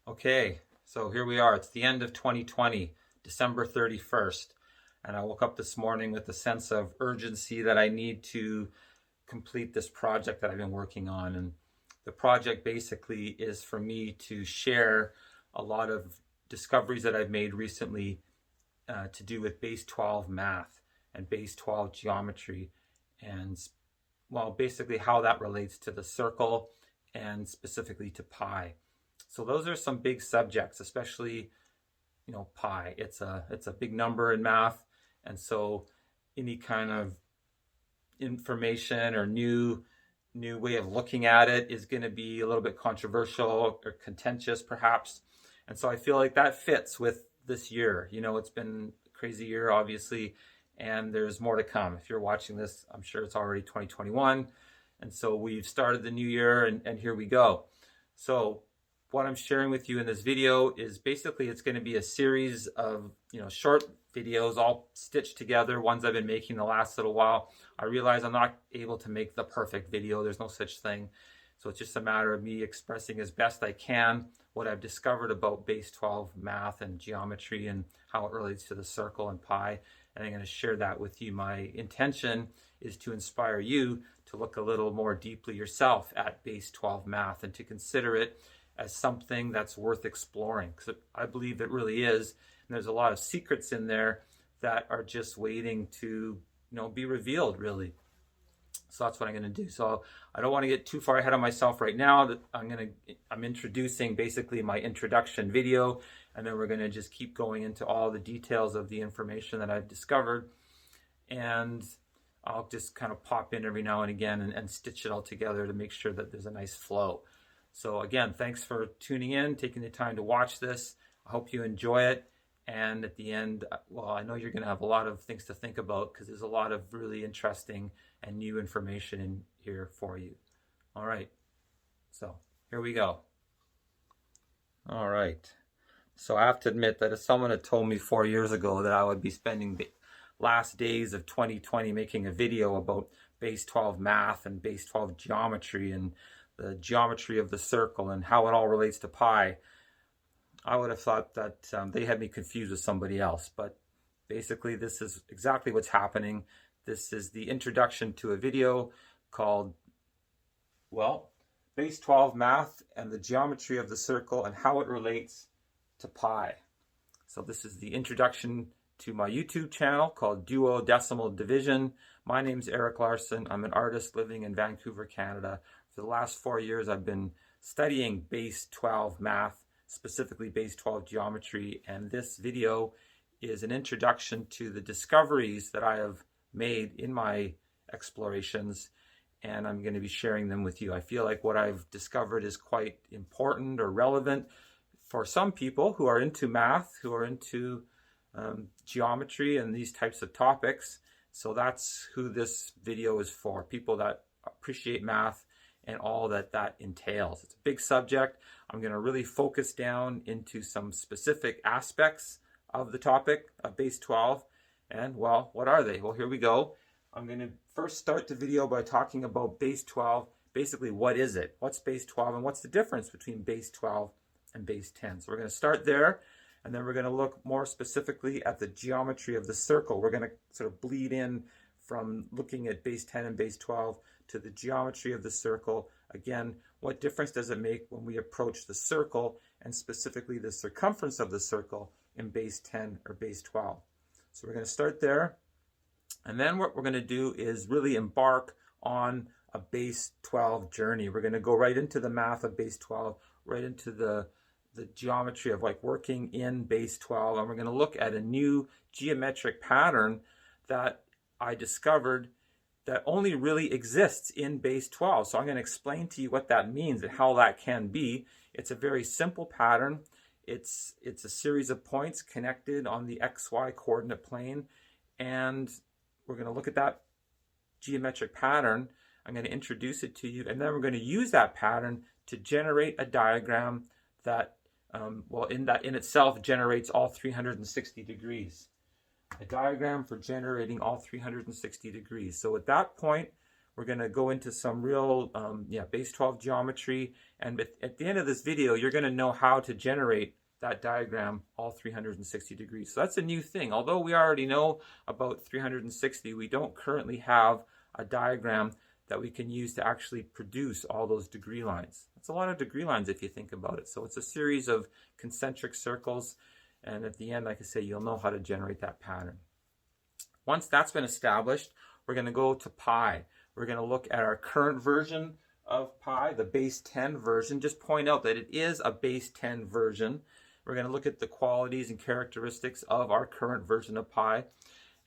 Okay, so here we are. It's the end of 2020, December 31st. And I woke up this morning with a sense of urgency that I need to complete this project that I've been working on. And the project basically is for me to share a lot of discoveries that I've made recently to do with base 12 math and base 12 geometry. And well, basically how that relates to the circle and specifically to pi. So those are some big subjects, especially, pi. It's a big number in math. And so any kind of information or new way of looking at it is going to be a little bit controversial or contentious perhaps. And so I feel like that fits with this year. It's been a crazy year, obviously, and there's more to come. If you're watching this, I'm sure it's already 2021. And so we've started the new year and here we go. So what I'm sharing with you in this video is basically it's going to be a series of short videos all stitched together, ones I've been making the last little while. I realize I'm not able to make the perfect video. There's no such thing. So it's just a matter of me expressing as best I can what I've discovered about base 12 math and geometry and how it relates to the circle and pi. And I'm going to share that with you. My intention is to inspire you to look a little more deeply yourself at base 12 math and to consider it as something that's worth exploring, because I believe it really is. And there's a lot of secrets in there that are just waiting to be revealed, really. So that's what I'm going to do. So I don't want to get too far ahead of myself right now. I'm introducing basically my introduction video, and then we're going to just keep going into all the details of the information that I've discovered. And I'll just kind of pop in every now and again and stitch it all together to make sure that there's a nice flow. So again, thanks for tuning in, taking the time to watch this. I hope you enjoy it. And at the end, well, I know you're going to have a lot of things to think about because there's a lot of really interesting and new information in here for you. All right, so here we go. All right, so I have to admit that if someone had told me 4 years ago that I would be spending the last days of 2020 making a video about base 12 math and base 12 geometry and the geometry of the circle and how it all relates to pi, I would have thought that they had me confused with somebody else. But basically, this is exactly what's happening. This is the introduction to a video called, well, base 12 math and the geometry of the circle and how it relates to pi. So this is the introduction to my YouTube channel called Duodecimal Division. My name's Eric Larson. I'm an artist living in Vancouver, Canada. For the last 4 years, I've been studying base 12 math, specifically base 12 geometry, and this video is an introduction to the discoveries that I have made in my explorations, and I'm going to be sharing them with you. I feel like what I've discovered is quite important or relevant for some people who are into math, who are into geometry and these types of topics. So that's who this video is for, people that appreciate math and all that entails. It's a big subject. I'm going to really focus down into some specific aspects of the topic of base 12. And well, what are they? Well, here we go. I'm going to first start the video by talking about base 12. Basically, what is it? What's base 12 and what's the difference between base 12 and base 10? So we're going to start there, and then we're going to look more specifically at the geometry of the circle. We're going to sort of bleed in from looking at base 10 and base 12 to the geometry of the circle. Again, what difference does it make when we approach the circle and specifically the circumference of the circle in base 10 or base 12? So we're going to start there. And then what we're going to do is really embark on a base 12 journey. We're going to go right into the math of base 12, right into the geometry of like working in base 12. And we're going to look at a new geometric pattern that I discovered that only really exists in base 12. So I'm going to explain to you what that means and how that can be. It's a very simple pattern. It's a series of points connected on the XY coordinate plane. And we're going to look at that geometric pattern. I'm going to introduce it to you. And then we're going to use that pattern to generate a diagram that, in itself generates all 360 degrees. A diagram for generating all 360 degrees. So at that point, We're going to go into some real base 12 geometry, and at the end of this video you're going to know how to generate that diagram all 360 degrees. So that's a new thing. Although we already know about 360, we don't currently have a diagram that we can use to actually produce all those degree lines. That's a lot of degree lines if you think about it. So it's a series of concentric circles, and at the end, like I say, you'll know how to generate that pattern. Once that's been established, we're going to go to pi. We're going to look at our current version of pi, the base 10 version. Just point out that it is a base 10 version. We're going to look at the qualities and characteristics of our current version of pi,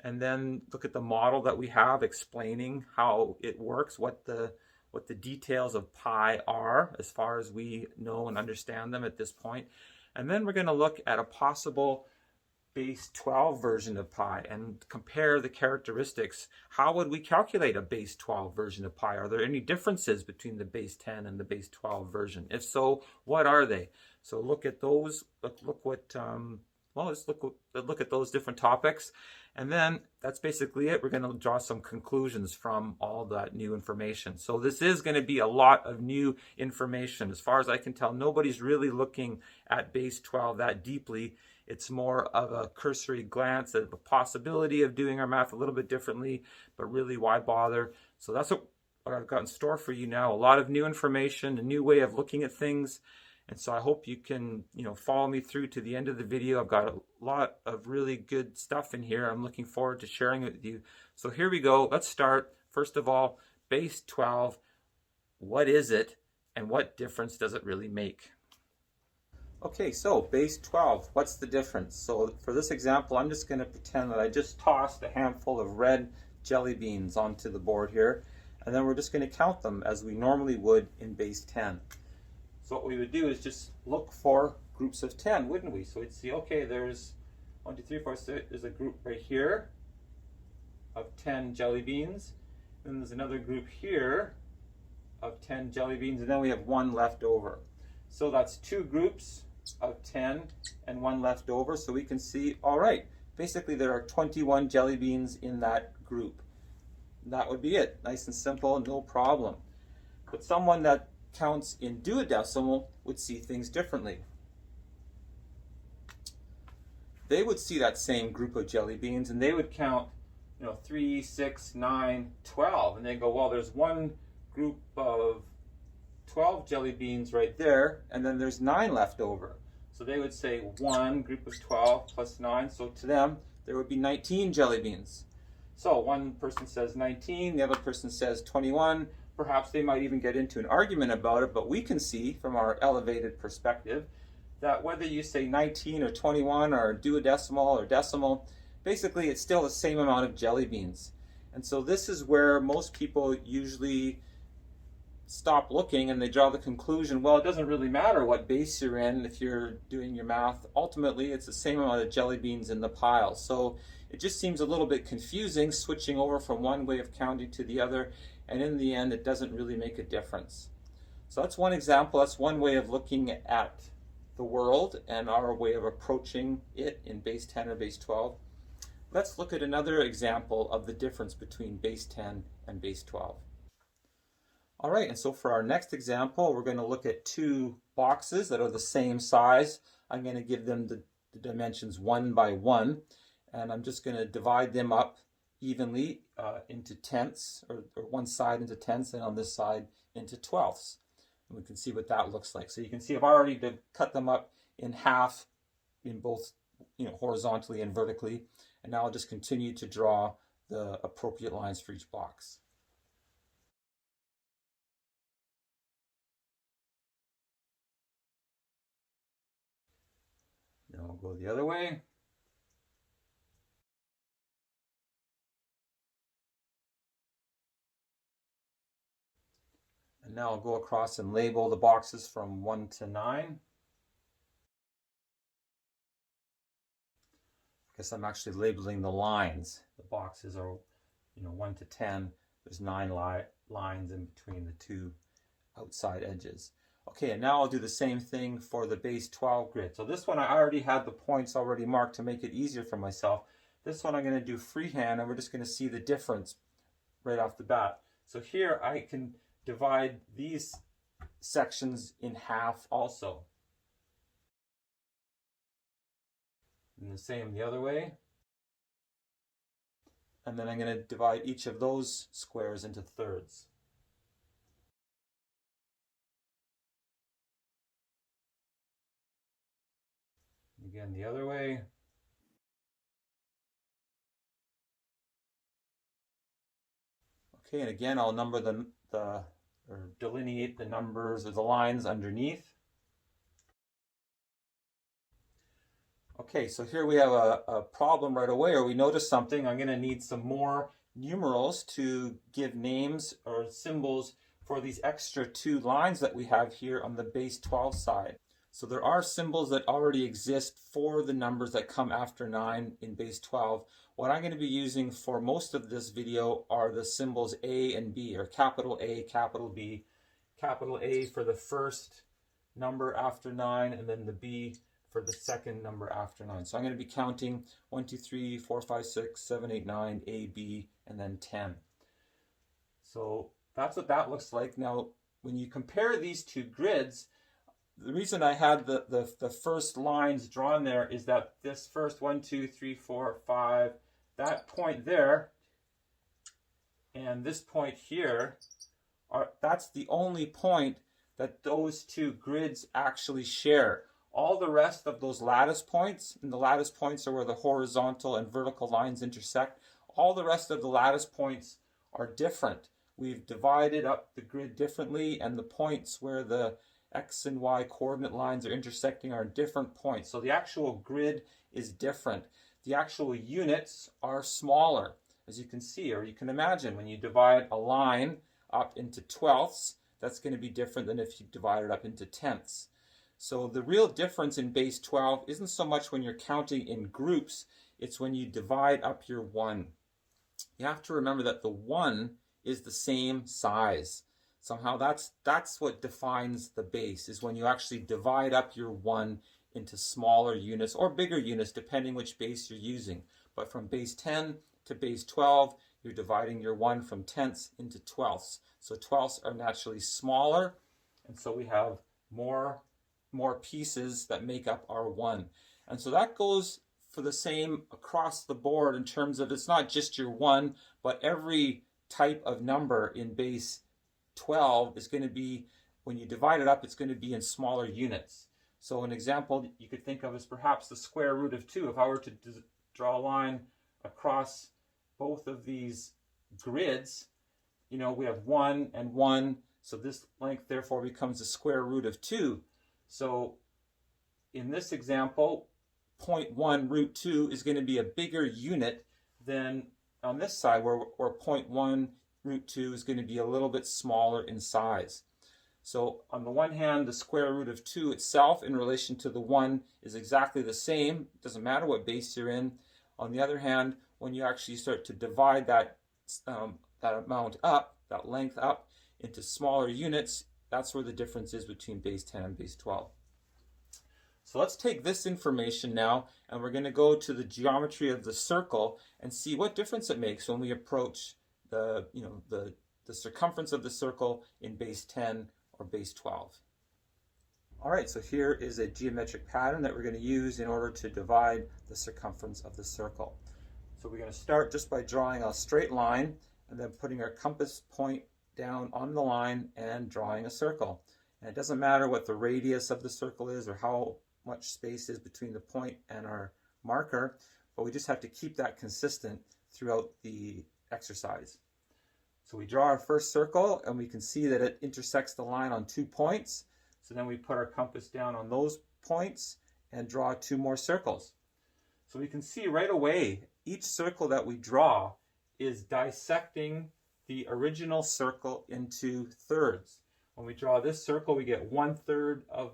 and then look at the model that we have explaining how it works, what the details of pi are as far as we know and understand them at this point. And then we're going to look at a possible base 12 version of pi and compare the characteristics. How would we calculate a base 12 version of pi? Are there any differences between the base 10 and the base 12 version? If so, what are they? So look at those. Let's look at those different topics, and then that's basically it. We're going to draw some conclusions from all that new information. So this is going to be a lot of new information. As far as I can tell, nobody's really looking at base 12 that deeply. It's more of a cursory glance at the possibility of doing our math a little bit differently, but really, why bother? So that's what I've got in store for you now. A lot of new information, a new way of looking at things. And so I hope you can, follow me through to the end of the video. I've got a lot of really good stuff in here. I'm looking forward to sharing it with you. So here we go. Let's start. First of all, base 12. What is it, and what difference does it really make? Okay, so base 12, what's the difference? So for this example, I'm just going to pretend that I just tossed a handful of red jelly beans onto the board here, and then we're just going to count them as we normally would in base 10. So what we would do is just look for groups of 10, wouldn't we? So we'd see, okay, there's 1, 2, 3, 4, 6, there's a group right here of 10 jelly beans, then there's another group here of 10 jelly beans, and then we have one left over. So that's two groups of 10 and one left over, so we can see, all right, basically there are 21 jelly beans in that group. That would be it. Nice and simple, no problem. But someone that counts in duodecimal would see things differently. They would see that same group of jelly beans and they would count 3, 6, 9, 12, and they go, well, there's one group of 12 jelly beans right there, and then there's 9 left over. So they would say 1 group of 12 plus 9, so to them there would be 19 jelly beans. So one person says 19, the other person says 21. Perhaps they might even get into an argument about it, but we can see from our elevated perspective that whether you say 19 or 21 or duodecimal or decimal, basically it's still the same amount of jelly beans. And so this is where most people usually stop looking and they draw the conclusion, well, it doesn't really matter what base you're in if you're doing your math. Ultimately, it's the same amount of jelly beans in the pile. So it just seems a little bit confusing switching over from one way of counting to the other, and in the end, it doesn't really make a difference. So that's one example. That's one way of looking at the world and our way of approaching it in base 10 or base 12. Let's look at another example of the difference between base 10 and base 12. All right, and so for our next example, we're going to look at two boxes that are the same size. I'm going to give them the dimensions 1 by 1, and I'm just going to divide them up evenly into tenths, or one side into tenths, and on this side into twelfths. And we can see what that looks like. So you can see I've already cut them up in half in both, horizontally and vertically, and now I'll just continue to draw the appropriate lines for each box. Now we'll go the other way. And now I'll go across and label the boxes from 1 to 9. I guess I'm actually labeling the lines. The boxes are, 1 to 10. There's 9 lines in between the two outside edges. Okay, and now I'll do the same thing for the base 12 grid. So this one I already had the points already marked to make it easier for myself. This one I'm going to do freehand, and we're just going to see the difference right off the bat. So here I can divide these sections in half also. And the same the other way. And then I'm going to divide each of those squares into thirds. Again, the other way. Okay, and again, I'll number or delineate the numbers or the lines underneath. Okay, so here we have a problem right away, or we notice something. I'm going to need some more numerals to give names or symbols for these extra 2 lines that we have here on the base 12 side. So there are symbols that already exist for the numbers that come after 9 in base 12. What I'm going to be using for most of this video are the symbols A and B, or capital A, capital B. Capital A for the first number after 9, and then the B for the second number after 9. So I'm going to be counting 1, 2, 3, 4, 5, 6, 7, 8, 9, A, B, and then 10. So that's what that looks like. Now, when you compare these 2 grids, the reason I had the first lines drawn there is that this first 1, 2, 3, 4, 5, that point there, and this point here, that's the only point that those 2 grids actually share. All the rest of those lattice points, and the lattice points are where the horizontal and vertical lines intersect, all the rest of the lattice points are different. We've divided up the grid differently, and the points where the X and Y coordinate lines are intersecting are different points. So the actual grid is different. The actual units are smaller, as you can see, or you can imagine when you divide a line up into 12ths, that's going to be different than if you divide it up into tenths. So the real difference in base 12 isn't so much when you're counting in groups, it's when you divide up your 1. You have to remember that the 1 is the same size. Somehow that's what defines the base, is when you actually divide up your 1 into smaller units or bigger units, depending which base you're using. But from base 10 to base 12, you're dividing your 1 from tenths into 12ths. So 12ths are naturally smaller, and so we have more pieces that make up our 1. And so that goes for the same across the board in terms of it's not just your 1, but every type of number in base 12 is going to be, when you divide it up, it's going to be in smaller units. So an example you could think of is perhaps the square root of 2. If I were to draw a line across both of these grids, we have 1 and 1, so this length therefore becomes the square root of 2. So in this example, 0.1 root 2 is going to be a bigger unit than on this side where 0.1 root 2 is going to be a little bit smaller in size. So on the one hand, the square root of 2 itself in relation to the 1 is exactly the same. It doesn't matter what base you're in. On the other hand, when you actually start to divide that amount up, that length up, into smaller units, that's where the difference is between base 10 and base 12. So let's take this information now, and we're going to go to the geometry of the circle and see what difference it makes when we approach the circumference of the circle in base 10 or base 12. All right, so here is a geometric pattern that we're going to use in order to divide the circumference of the circle. So we're going to start just by drawing a straight line and then putting our compass point down on the line and drawing a circle. And it doesn't matter what the radius of the circle is or how much space is between the point and our marker, but we just have to keep that consistent throughout the exercise. So we draw our first circle and we can see that it intersects the line on 2 points. So then we put our compass down on those points and draw 2 more circles. So we can see right away each circle that we draw is dissecting the original circle into thirds. When we draw this circle, we get 1/3 of,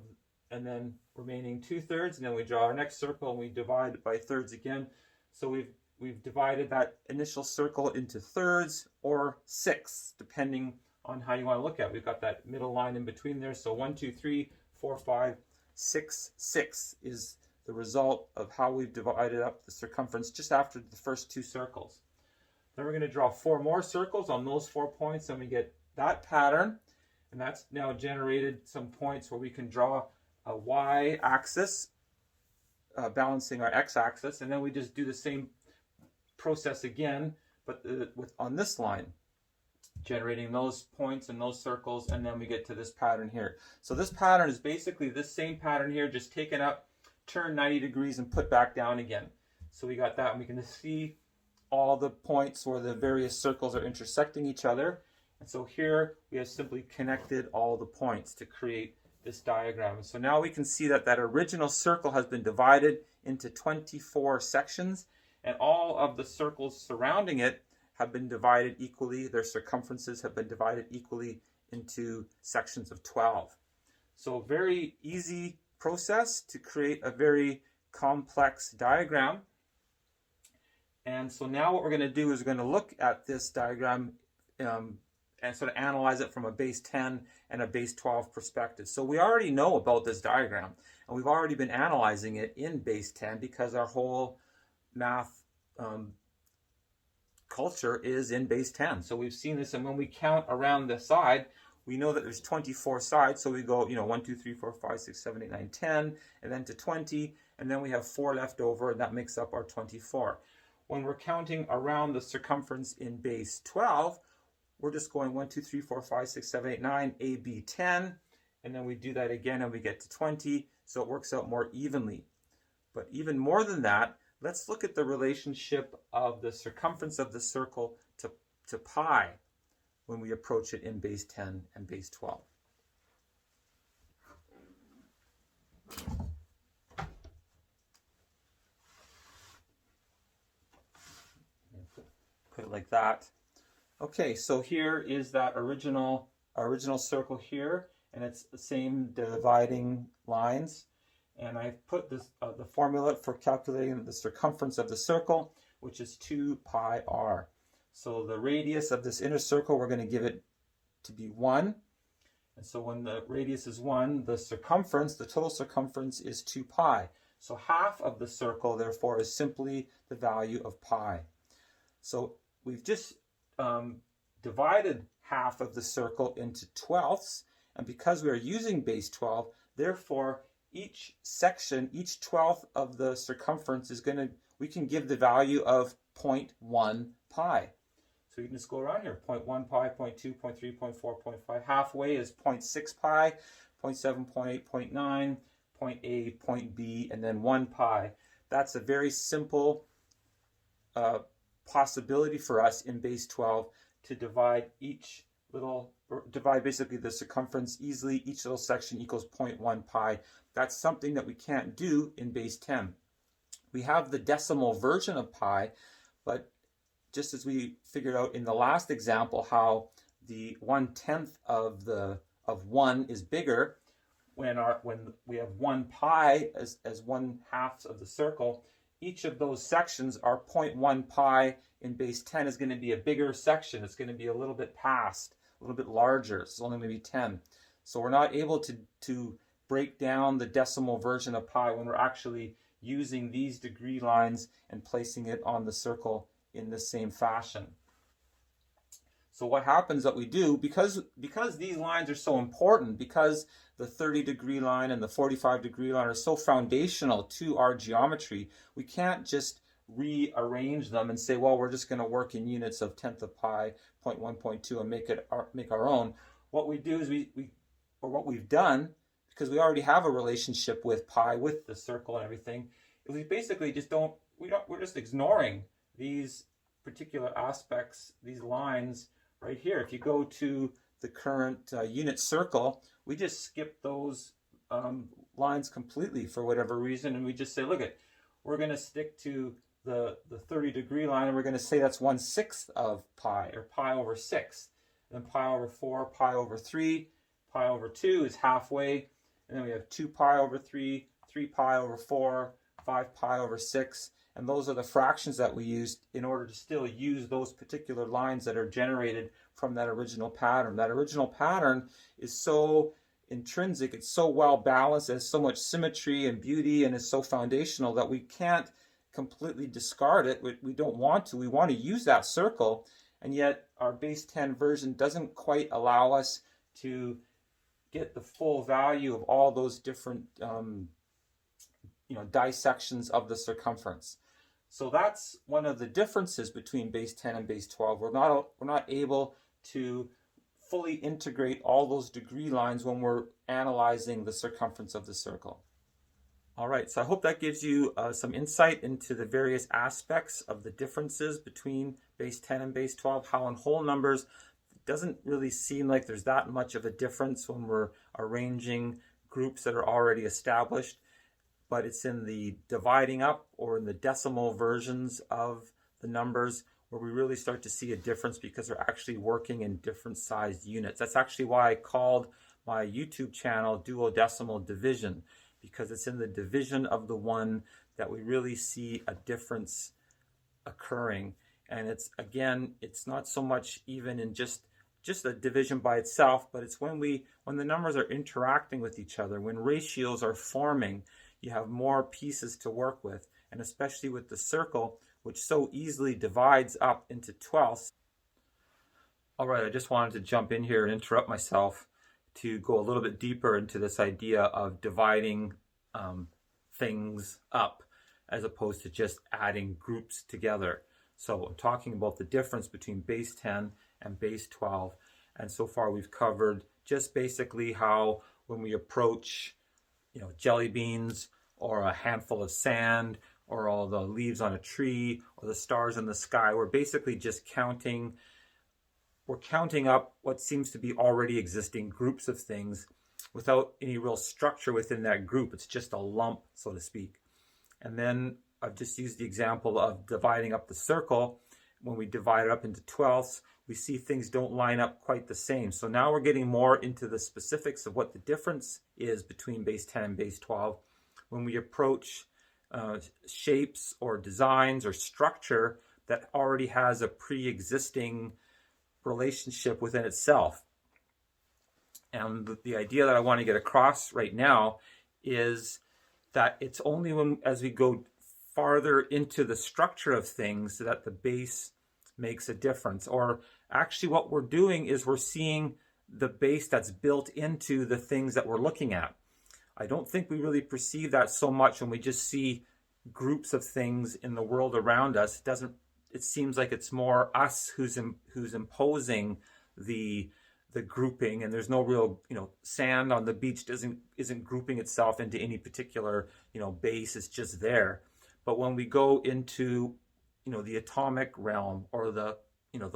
and then remaining 2/3, and then we draw our next circle and we divide by thirds again. So we've divided that initial circle into thirds or sixths, depending on how you want to look at it. We've got that middle line in between there. So 1, 2, 3, 4, 5, 6, 6 is the result of how we've divided up the circumference just after the first 2 circles. Then we're going to draw 4 more circles on those 4 points, and we get that pattern. And that's now generated some points where we can draw a y-axis, balancing our x-axis, and then we just do the same process again, but on this line, generating those points and those circles, and then we get to this pattern here. So this pattern is basically this same pattern here, just taken up, turn 90 degrees, and put back down again. So we got that, and we can see all the points where the various circles are intersecting each other. And so here we have simply connected all the points to create this diagram. So now we can see that that original circle has been divided into 24 sections, and all of the circles surrounding it have been divided equally. Their circumferences have been divided equally into sections of 12. So very easy process to create a very complex diagram. And so now what we're going to do is we're going to look at this diagram and sort of analyze it from a base 10 and a base 12 perspective. So we already know about this diagram, and we've already been analyzing it in base 10 because our whole math culture is in base 10. So we've seen this, and when we count around the side, we know that there's 24 sides. So we go, 1, 2, 3, 4, 5, 6, 7, 8, 9, 10, and then to 20, and then we have 4 left over, and that makes up our 24. When we're counting around the circumference in base 12, we're just going 1, 2, 3, 4, 5, 6, 7, 8, 9, A, B, 10, and then we do that again and we get to 20, so it works out more evenly. But even more than that, let's look at the relationship of the circumference of the circle to pi when we approach it in base 10 and base 12. Put it like that. Okay, so here is that original circle here, and it's the same dividing lines. And I've put this the formula for calculating the circumference of the circle, which is 2 pi r. So the radius of this inner circle, we're going to give it to be 1. And so when the radius is 1, the circumference, the total circumference is 2 pi. So half of the circle, therefore, is simply the value of pi. So we've just divided half of the circle into 12ths, and because we are using base 12, therefore each section, each 12th of the circumference is we can give the value of 0.1 pi. So you can just go around here, 0.1 pi, 0.2, 0.3, 0.4, 0.5. Halfway is 0.6 pi, 0.7, 0.8, 0.9, point A, point B, and then 1 pi. That's a very simple possibility for us in base 12 to divide divide basically the circumference easily. Each little section equals 0.1 pi. That's something that we can't do in base 10. We have the decimal version of pi, but just as we figured out in the last example how the 1/10 of 1 is bigger, when we have 1 pi as 1/2 of the circle, each of those sections are 0.1 pi in base 10 is going to be a bigger section. It's going to be a little bit past, a little bit larger. It's only maybe 10. So we're not able to break down the decimal version of pi when we're actually using these degree lines and placing it on the circle in the same fashion. So what happens that we do, because these lines are so important, because the 30-degree line and the 45-degree line are so foundational to our geometry, we can't just rearrange them and say, well, we're just going to work in units of 10th of pi, 0.1, 0.2, and make our own. What we do is what we've done, because we already have a relationship with pi, with the circle and everything, is we basically we're just ignoring these particular aspects, these lines right here. If you go to the current unit circle, we just skip those lines completely for whatever reason, and we just say, look, we're going to stick to the 30-degree line, and we're going to say that's 1/6 of pi, or pi over 6. Then pi over 4, pi over 3, pi over 2 is halfway, and then we have 2 pi over 3, 3 pi over 4, 5 pi over 6, and those are the fractions that we used in order to still use those particular lines that are generated from that original pattern. That original pattern is so intrinsic, it's so well balanced, it has so much symmetry and beauty, and is so foundational that we can't completely discard it. We don't want to. We want to use that circle, and yet our base 10 version doesn't quite allow us to get the full value of all those different dissections of the circumference. So that's one of the differences between base 10 and base 12. We're not able to fully integrate all those degree lines when we're analyzing the circumference of the circle. All right, so I hope that gives you some insight into the various aspects of the differences between base 10 and base 12, how in whole numbers it doesn't really seem like there's that much of a difference when we're arranging groups that are already established, but it's in the dividing up or in the decimal versions of the numbers where we really start to see a difference because they're actually working in different sized units. That's actually why I called my YouTube channel Duodecimal Division, because it's in the division of the one that we really see a difference occurring. And it's not so much even in just a division by itself, but it's when the numbers are interacting with each other, when ratios are forming, you have more pieces to work with. And especially with the circle, which so easily divides up into twelfths. All right, I just wanted to jump in here and interrupt myself to go a little bit deeper into this idea of dividing things up as opposed to just adding groups together. So I'm talking about the difference between base 10 and base 12. And so far we've covered just basically how when we approach, jelly beans or a handful of sand or all the leaves on a tree or the stars in the sky, we're basically just counting up what seems to be already existing groups of things without any real structure within that group. It's just a lump, so to speak. And then I've just used the example of dividing up the circle. When we divide it up into twelfths, we see things don't line up quite the same. So now we're getting more into the specifics of what the difference is between base 10 and base 12. When we approach shapes or designs or structure that already has a pre-existing relationship within itself. And the idea that I want to get across right now is that it's only as we go farther into the structure of things that the base makes a difference. Or actually what we're doing is we're seeing the base that's built into the things that we're looking at. I don't think we really perceive that so much when we just see groups of things in the world around us. It seems like it's more us who's imposing the grouping, and there's no real sand on the beach isn't grouping itself into any particular base. It's just there. But when we go into the atomic realm or the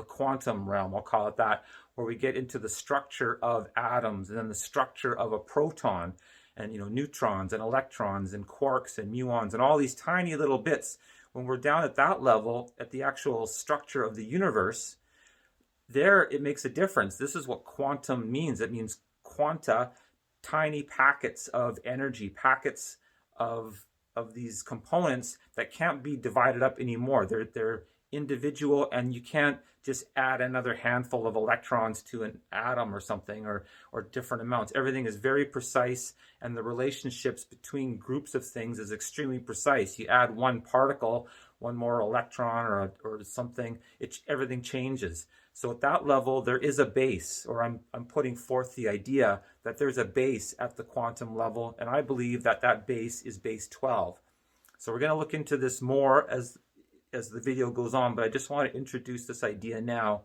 quantum realm, I'll call it that, where we get into the structure of atoms and then the structure of a proton and neutrons and electrons and quarks and muons and all these tiny little bits. When we're down at that level, at the actual structure of the universe, there it makes a difference. This is what quantum means. It means quanta, tiny packets of energy, packets of these components that can't be divided up anymore. They're individual, and you can't just add another handful of electrons to an atom or something, or different amounts. Everything is very precise, and the relationships between groups of things is extremely precise. You add one particle, one more electron or something, everything changes. So at that level, there is a base, or I'm putting forth the idea that there's a base at the quantum level, and I believe that base is base 12. So we're going to look into this more as the video goes on, but I just want to introduce this idea now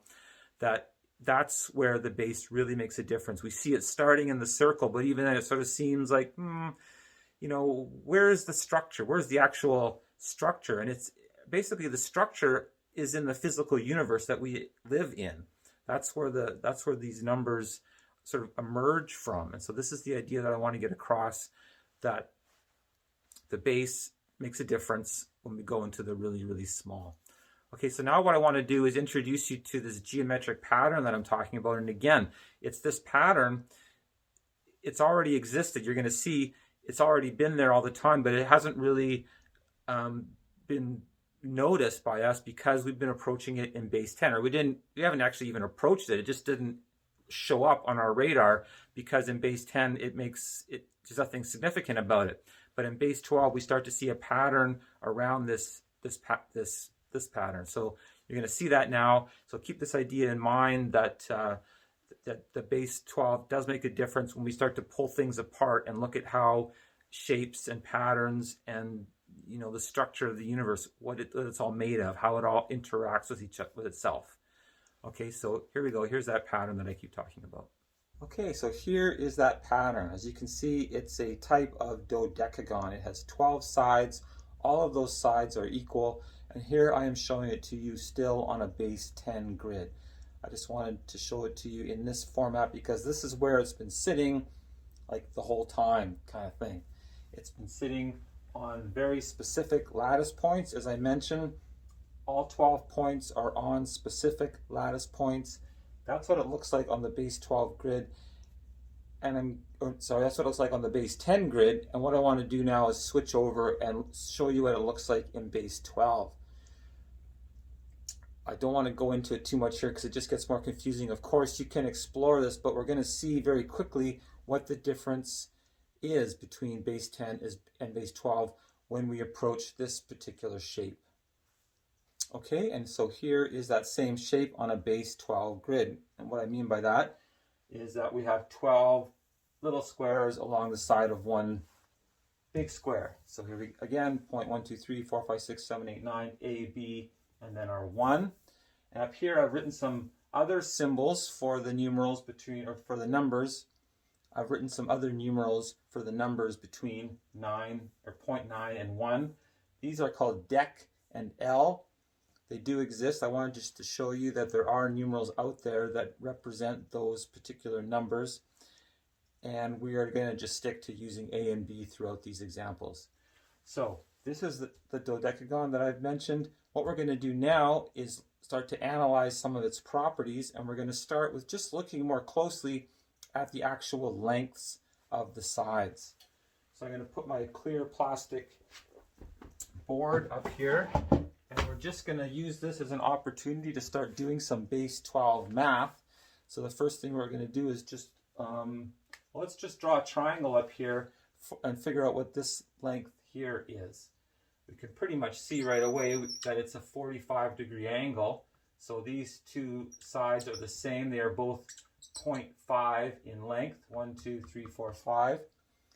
that that's where the base really makes a difference. We see it starting in the circle, but even then it sort of seems like, where's the structure? Where's the actual structure? And it's basically the structure is in the physical universe that we live in. That's where these numbers sort of emerge from. And so this is the idea that I want to get across, that the base makes a difference when we go into the really, really small. Okay, so now what I want to do is introduce you to this geometric pattern that I'm talking about. And again, it's this pattern, it's already existed. You're going to see it's already been there all the time, but it hasn't really been noticed by us because we've been approaching it in base 10, or we haven't actually even approached it. It just didn't show up on our radar because in base 10, there's nothing significant about it. But in base 12, we start to see a pattern around this this pattern. So you're going to see that now. So keep this idea in mind that that the base 12 does make a difference when we start to pull things apart and look at how shapes and patterns and the structure of the universe, what it's all made of, how it all interacts with itself. Okay, so here we go. Here's that pattern that I keep talking about. Okay, so here is that pattern. As you can see, it's a type of dodecagon. It has 12 sides. All of those sides are equal. And here I am showing it to you still on a base 10 grid. I just wanted to show it to you in this format because this is where it's been sitting like the whole time kind of thing. It's been sitting on very specific lattice points. As I mentioned, all 12 points are on specific lattice points. That's what it looks like on the base 12 grid. And that's what it looks like on the base 10 grid. And what I want to do now is switch over and show you what it looks like in base 12. I don't want to go into it too much here because it just gets more confusing. Of course, you can explore this, but we're going to see very quickly what the difference is between base 10 and base 12 when we approach this particular shape. Okay, and so here is that same shape on a base 12 grid. And what I mean by that is that we have 12 little squares along the side of one big square. So here we again, point 1, 2, 3, 4, 5, 6, 7, 8, 9, A, B, and then our 1. And up here I've written some other symbols for the numerals between, or for the numbers. I've written some other numerals for the numbers between 9 or 0.9 and 1. These are called dec and L. They do exist. I wanted just to show you that there are numerals out there that represent those particular numbers. And we are going to just stick to using A and B throughout these examples. So this is the dodecagon that I've mentioned. What we're going to do now is start to analyze some of its properties, and we're going to start with just looking more closely at the actual lengths of the sides. So I'm going to put my clear plastic board up here, and we're just going to use this as an opportunity to start doing some base 12 math. So the first thing we're going to do is just, let's just draw a triangle up here and figure out what this length here is. We can pretty much see right away that it's a 45-degree angle. So these two sides are the same. They are both 0.5 in length, 1, 2, 3, 4, 5.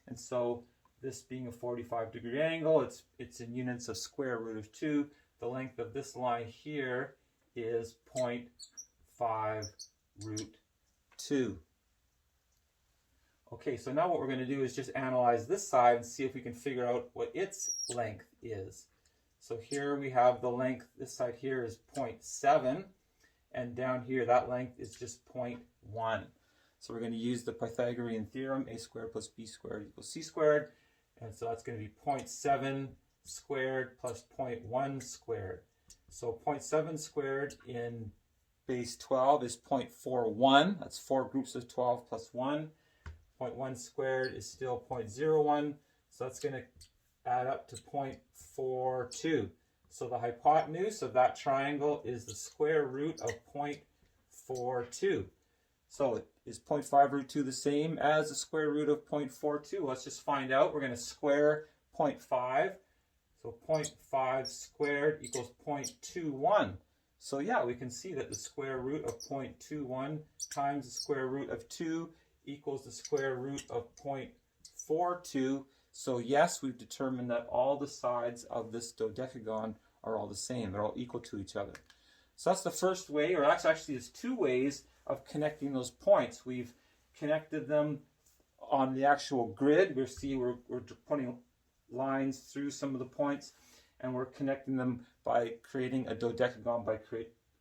And so this being a 45-degree angle, it's in units of square root of 2. The length of this line here is 0.5 root 2. Okay, so now what we're going to do is just analyze this side and see if we can figure out what its length is. So here we have the length, this side here is 0.7, and down here that length is just 0.1. So we're going to use the Pythagorean theorem, a squared plus b squared equals c squared, and so that's going to be 0.7 squared plus 0.1 squared. So 0.7 squared in base 12 is 0.41, that's 4 groups of 12 plus 1. 0.1 squared is still 0.01, so that's going to add up to 0.42. So the hypotenuse of that triangle is the square root of 0.42. So is 0.5 root 2 the same as the square root of 0.42? Let's just find out. We're going to square 0.5. So 0.5 squared equals 0.21. So yeah, we can see that the square root of 0.21 times the square root of 2 equals the square root of 0.42. So yes, we've determined that all the sides of this dodecagon are all the same. They're all equal to each other. So that's the first way, or actually there's two ways of connecting those points. We've connected them on the actual grid. We're putting lines through some of the points, and we're connecting them by creating a dodecagon by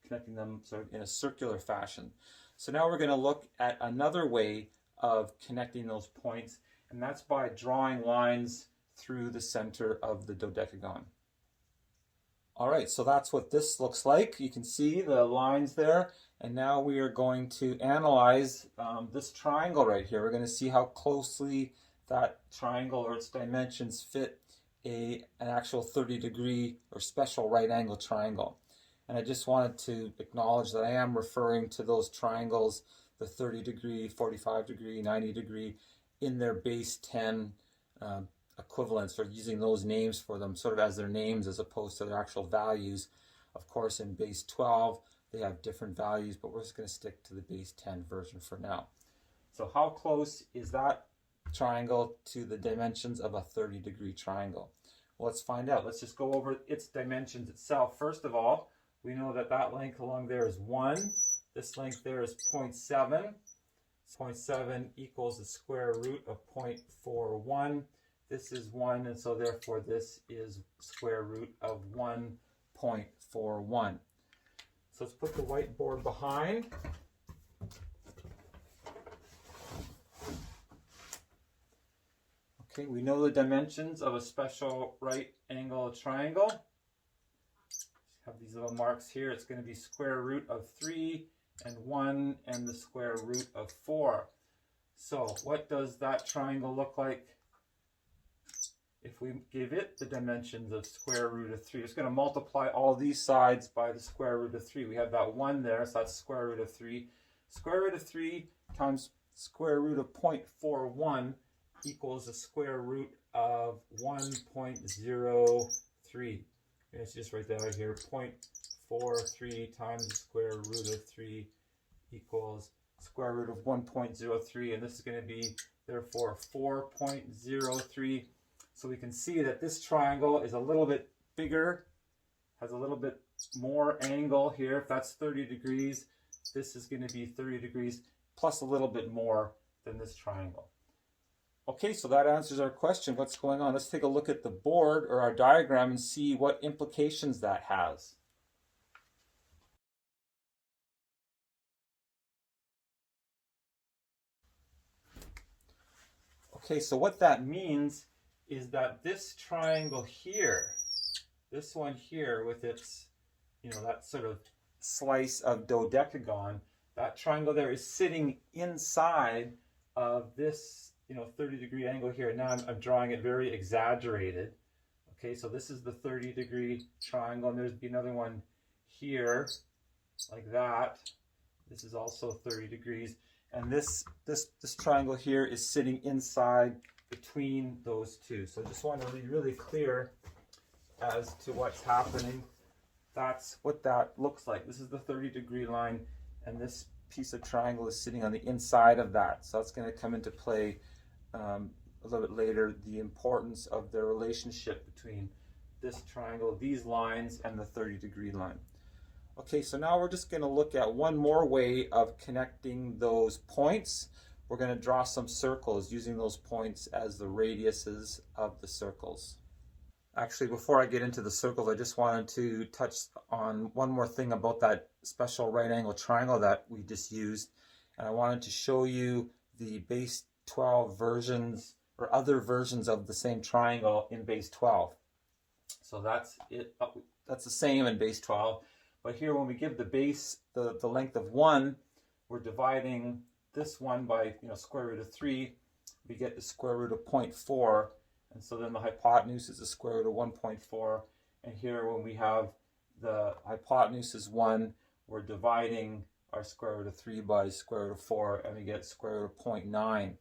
connecting them sort of in a circular fashion. So now we're going to look at another way of connecting those points, and that's by drawing lines through the center of the dodecagon. All right, so that's what this looks like. You can see the lines there, and now we are going to analyze this triangle right here. We're going to see how closely that triangle or its dimensions fit an actual 30-degree or special right angle triangle. And I just wanted to acknowledge that I am referring to those triangles, the 30-degree, 45-degree, 90-degree, in their base 10 equivalents, or using those names for them sort of as their names as opposed to their actual values. Of course, in base 12, they have different values, but we're just going to stick to the base 10 version for now. So how close is that triangle to the dimensions of a 30-degree triangle? Well, let's find out. Let's just go over its dimensions itself. First of all, we know that that length along there is 1. This length there is 0.7. 0.7 equals the square root of 0.41. This is 1, and so therefore this is square root of 1.41. So let's put the whiteboard behind. Okay, we know the dimensions of a special right angle triangle. Have these little marks here. It's going to be square root of 3 and 1 and the square root of 4. So what does that triangle look like if we give it the dimensions of square root of 3? It's going to multiply all these sides by the square root of 3. We have that 1 there, so that's square root of 3. Square root of 3 times square root of 0.41 equals the square root of 1.03. Let's just write that out here. 0.43 times the square root of 3 equals square root of 1.03, and this is going to be therefore 4.03. So we can see that this triangle is a little bit bigger, has a little bit more angle here. If that's 30 degrees, this is going to be 30 degrees plus a little bit more than this triangle. Okay, so that answers our question. What's going on? Let's take a look at the board or our diagram and see what implications that has. Okay, so what that means is that this triangle here, this one here with its, that sort of slice of dodecagon, that triangle there is sitting inside of this 30-degree angle here. Now I'm drawing it very exaggerated. Okay, so this is the 30-degree triangle, and there's another one here, like that. This is also 30 degrees, and this triangle here is sitting inside between those two. So I just want to be really clear as to what's happening. That's what that looks like. This is the 30-degree line, and this piece of triangle is sitting on the inside of that. So that's going to come into play a little bit later, the importance of the relationship between this triangle, these lines, and the 30-degree line. Okay, so now we're just going to look at one more way of connecting those points. We're going to draw some circles using those points as the radiuses of the circles. Actually, before I get into the circles, I just wanted to touch on one more thing about that special right angle triangle that we just used. And I wanted to show you the base 12 versions or other versions of the same triangle in base 12. So that's it. That's the same in base 12. But here when we give the base the length of 1, we're dividing this one by square root of 3. We get the square root of 0.4. And so then the hypotenuse is the square root of 1.4. And here when we have the hypotenuse is 1, we're dividing our square root of 3 by square root of 4, and we get square root of 0.9.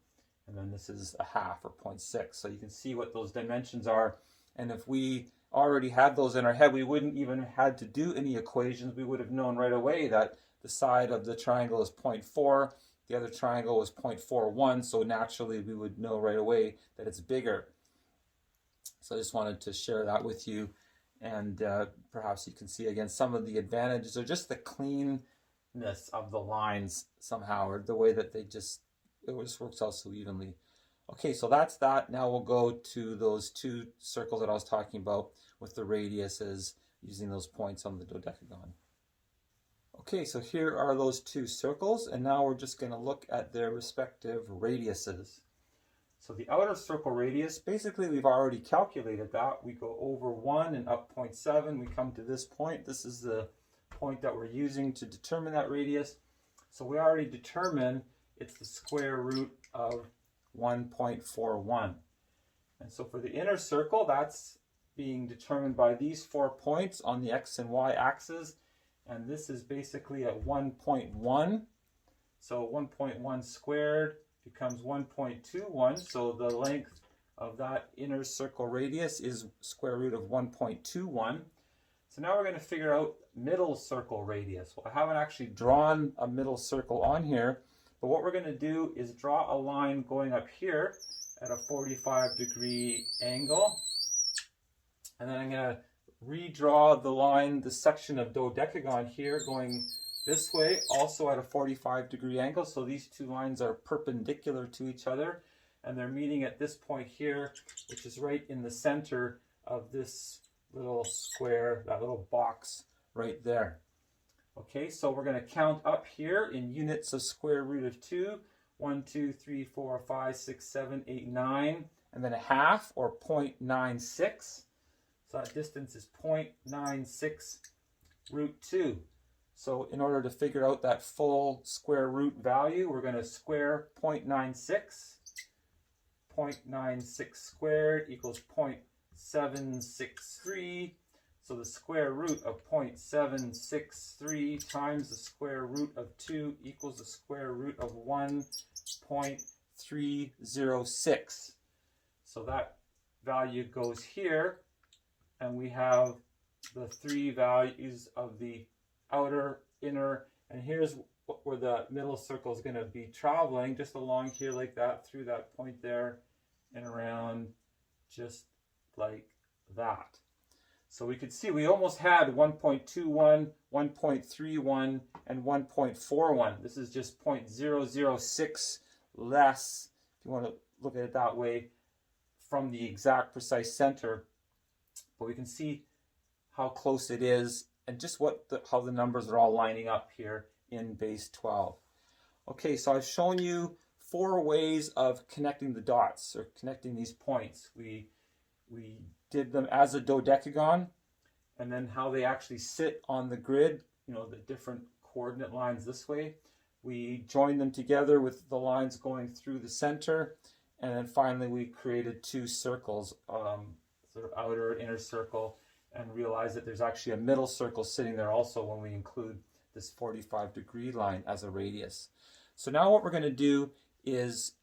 And then this is a half, or 0.6. So you can see what those dimensions are. And if we already had those in our head, we wouldn't even have had to do any equations. We would have known right away that the side of the triangle is 0.4, the other triangle is 0.41, so naturally we would know right away that it's bigger. So I just wanted to share that with you, and perhaps you can see again some of the advantages, or just the cleanness of the lines somehow, or the way that it just works out so evenly. Okay, so that's that. Now we'll go to those two circles that I was talking about with the radiuses using those points on the dodecagon. Okay, so here are those two circles, and now we're just going to look at their respective radiuses. So the outer circle radius, basically we've already calculated that. We go over 1 and up 0.7. We come to this point. This is the point that we're using to determine that radius. So we already determined it's the square root of 1.41. And so for the inner circle, that's being determined by these 4 points on the x and y axis. And this is basically at 1.1. So 1.1 squared becomes 1.21. So the length of that inner circle radius is square root of 1.21. So now we're going to figure out middle circle radius. Well, I haven't actually drawn a middle circle on here, but what we're going to do is draw a line going up here at a 45-degree angle. And then I'm going to redraw the line, the section of dodecagon here going this way, also at a 45-degree angle. So these two lines are perpendicular to each other, and they're meeting at this point here, which is right in the center of this little square, that little box right there. Okay, so we're going to count up here in units of square root of 2. 1, 2, 3, 4, 5, 6, 7, 8, 9, and then a half, or 0.96. So that distance is 0.96 root 2. So in order to figure out that full square root value, we're going to square 0.96. 0.96 squared equals 0.763. So the square root of 0.763 times the square root of 2 equals the square root of 1.306. So that value goes here, and we have the three values of the outer, inner, and here's where the middle circle is going to be traveling, just along here like that, through that point there, and around just like that. So we could see we almost had 1.21, 1.31, and 1.41. This is just 0.006 less, if you want to look at it that way, from the exact precise center. But we can see how close it is and just how the numbers are all lining up here in base 12. Okay, so I've shown you 4 ways of connecting the dots, or connecting these points. We did them as a dodecagon, and then how they actually sit on the grid, the different coordinate lines this way. We joined them together with the lines going through the center, and then finally we created 2 circles, sort of outer and inner circle, and realized that there's actually a middle circle sitting there also when we include this 45-degree line as a radius. So now what we're going to do is,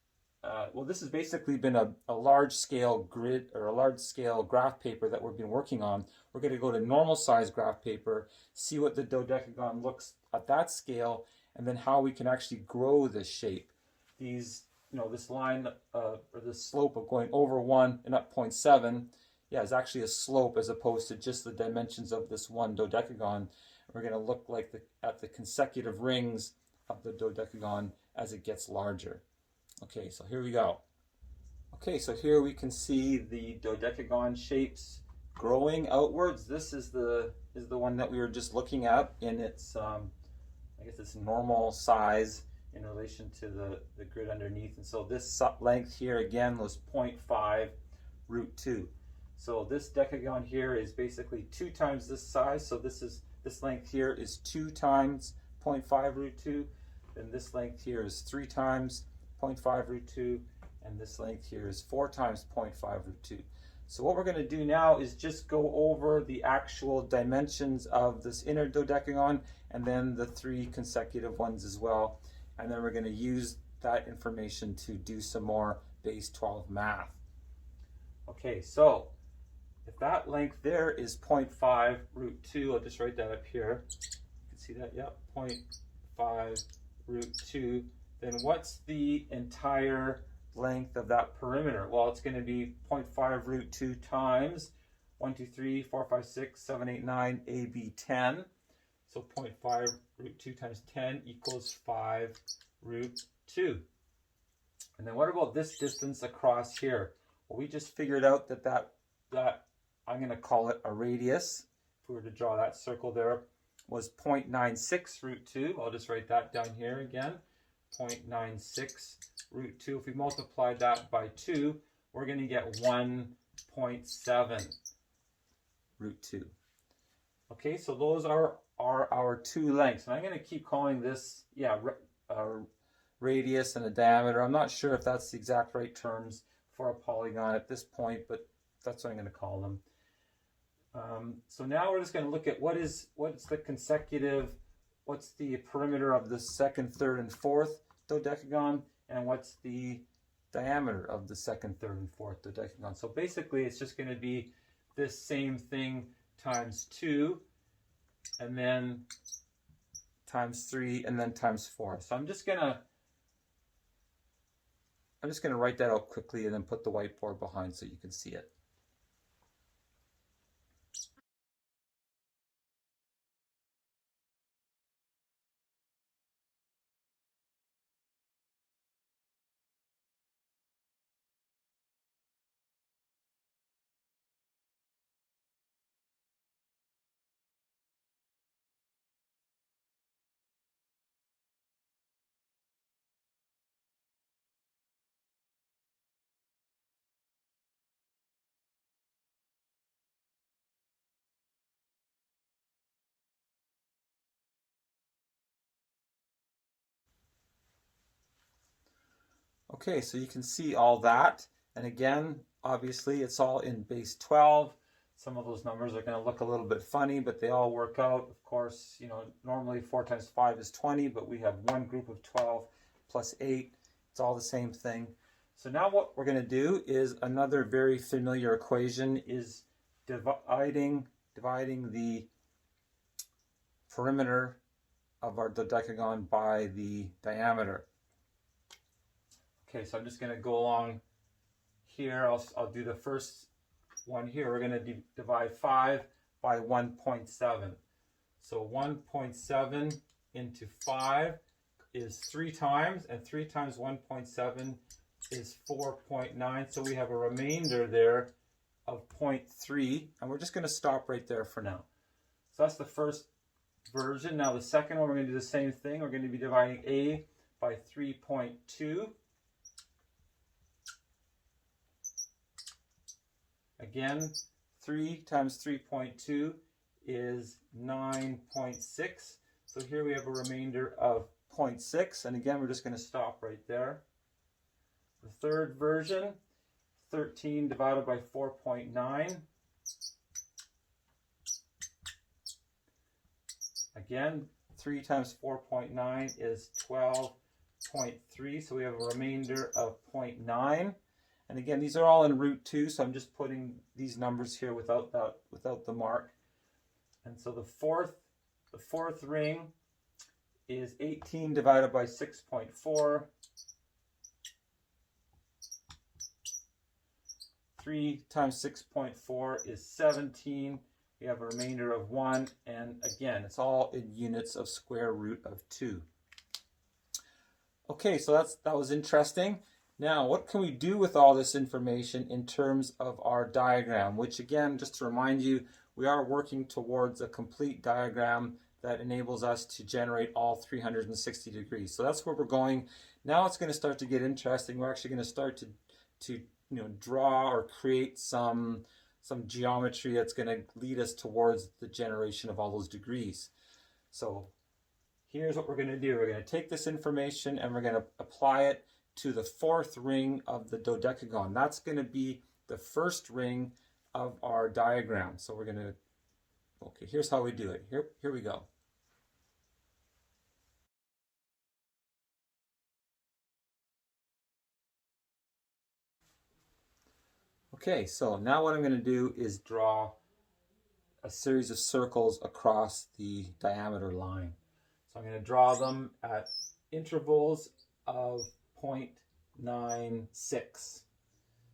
this has basically been a large-scale grid, or a large-scale graph paper that we've been working on. We're going to go to normal-size graph paper, see what the dodecagon looks at that scale, and then how we can actually grow this shape. This line, or the slope of going over 1 and up 0.7, is actually a slope as opposed to just the dimensions of this one dodecagon. We're going to look like at the consecutive rings of the dodecagon as it gets larger. Okay, so here we go. Okay, so here we can see the dodecagon shapes growing outwards. This is the one that we were just looking at in its, I guess its normal size in relation to the grid underneath. And so this length here again was 0.5 root 2. So this decagon here is basically 2 times this size. So this length here is 2 times 0.5 root 2. And this length here is 3 times 0.5 root 2. And this length here is 4 times 0.5 root 2. So what we're going to do now is just go over the actual dimensions of this inner dodecagon and then the 3 consecutive ones as well. And then we're going to use that information to do some more base 12 math. Okay, so if that length there is 0.5 root 2, I'll just write that up here. You can see that, yep, 0.5 root 2. Then what's the entire length of that perimeter? Well, it's going to be 0.5 root 2 times 1, 2, 3, 4, 5, 6, 7, 8, 9, AB 10. So 0.5 root 2 times 10 equals 5 root 2. And then what about this distance across here? Well, we just figured out that I'm going to call it a radius. If we were to draw that circle there, was 0.96 root 2. I'll just write that down here again. 0.96 root 2. If we multiply that by 2, we're going to get 1.7 root 2. Okay, so those are our 2 lengths. And I'm going to keep calling this, radius and a diameter. I'm not sure if that's the exact right terms for a polygon at this point, but that's what I'm going to call them. So now we're just going to look at what's the perimeter of the second, third, and fourth dodecagon, and what's the diameter of the second, third, and fourth dodecagon. So basically it's just going to be this same thing times 2, and then times 3, and then times 4. So I'm just gonna write that out quickly and then put the whiteboard behind so you can see it. Okay, so you can see all that. And again, obviously it's all in base 12. Some of those numbers are going to look a little bit funny, but they all work out. Of course, you know, normally 4 times 5 is 20, but we have one group of 12 plus 8. It's all the same thing. So now what we're going to do is another very familiar equation is dividing the perimeter of our dodecagon by the diameter. Okay, so I'm just going to go along here. I'll do the first one here. We're going to divide 5 by 1.7. So 1.7 into 5 is 3 times, and 3 times 1.7 is 4.9. So we have a remainder there of 0.3, and we're just going to stop right there for now. So that's the first version. Now the second one, we're going to do the same thing. We're going to be dividing A by 3.2. Again, 3 times 3.2 is 9.6. So here we have a remainder of 0.6. And again, we're just going to stop right there. The third version, 13 divided by 4.9. Again, 3 times 4.9 is 12.3. So we have a remainder of 0.9. And again, these are all in root 2, so I'm just putting these numbers here without the mark. And so the fourth ring is 18 divided by 6.4. 3 times 6.4 is 17. We have a remainder of 1, and again, it's all in units of square root of 2. Okay, so that was interesting. Now, what can we do with all this information in terms of our diagram? Which again, just to remind you, we are working towards a complete diagram that enables us to generate all 360 degrees. So that's where we're going. Now it's going to start to get interesting. We're actually going to start to draw or create some geometry that's going to lead us towards the generation of all those degrees. So here's what we're going to do. We're going to take this information and we're going to apply it to the fourth ring of the dodecagon. That's going to be the first ring of our diagram. So we're going to, okay, here's how we do it. Here we go. Okay, so now what I'm going to do is draw a series of circles across the diameter line. So I'm going to draw them at intervals of 0.96.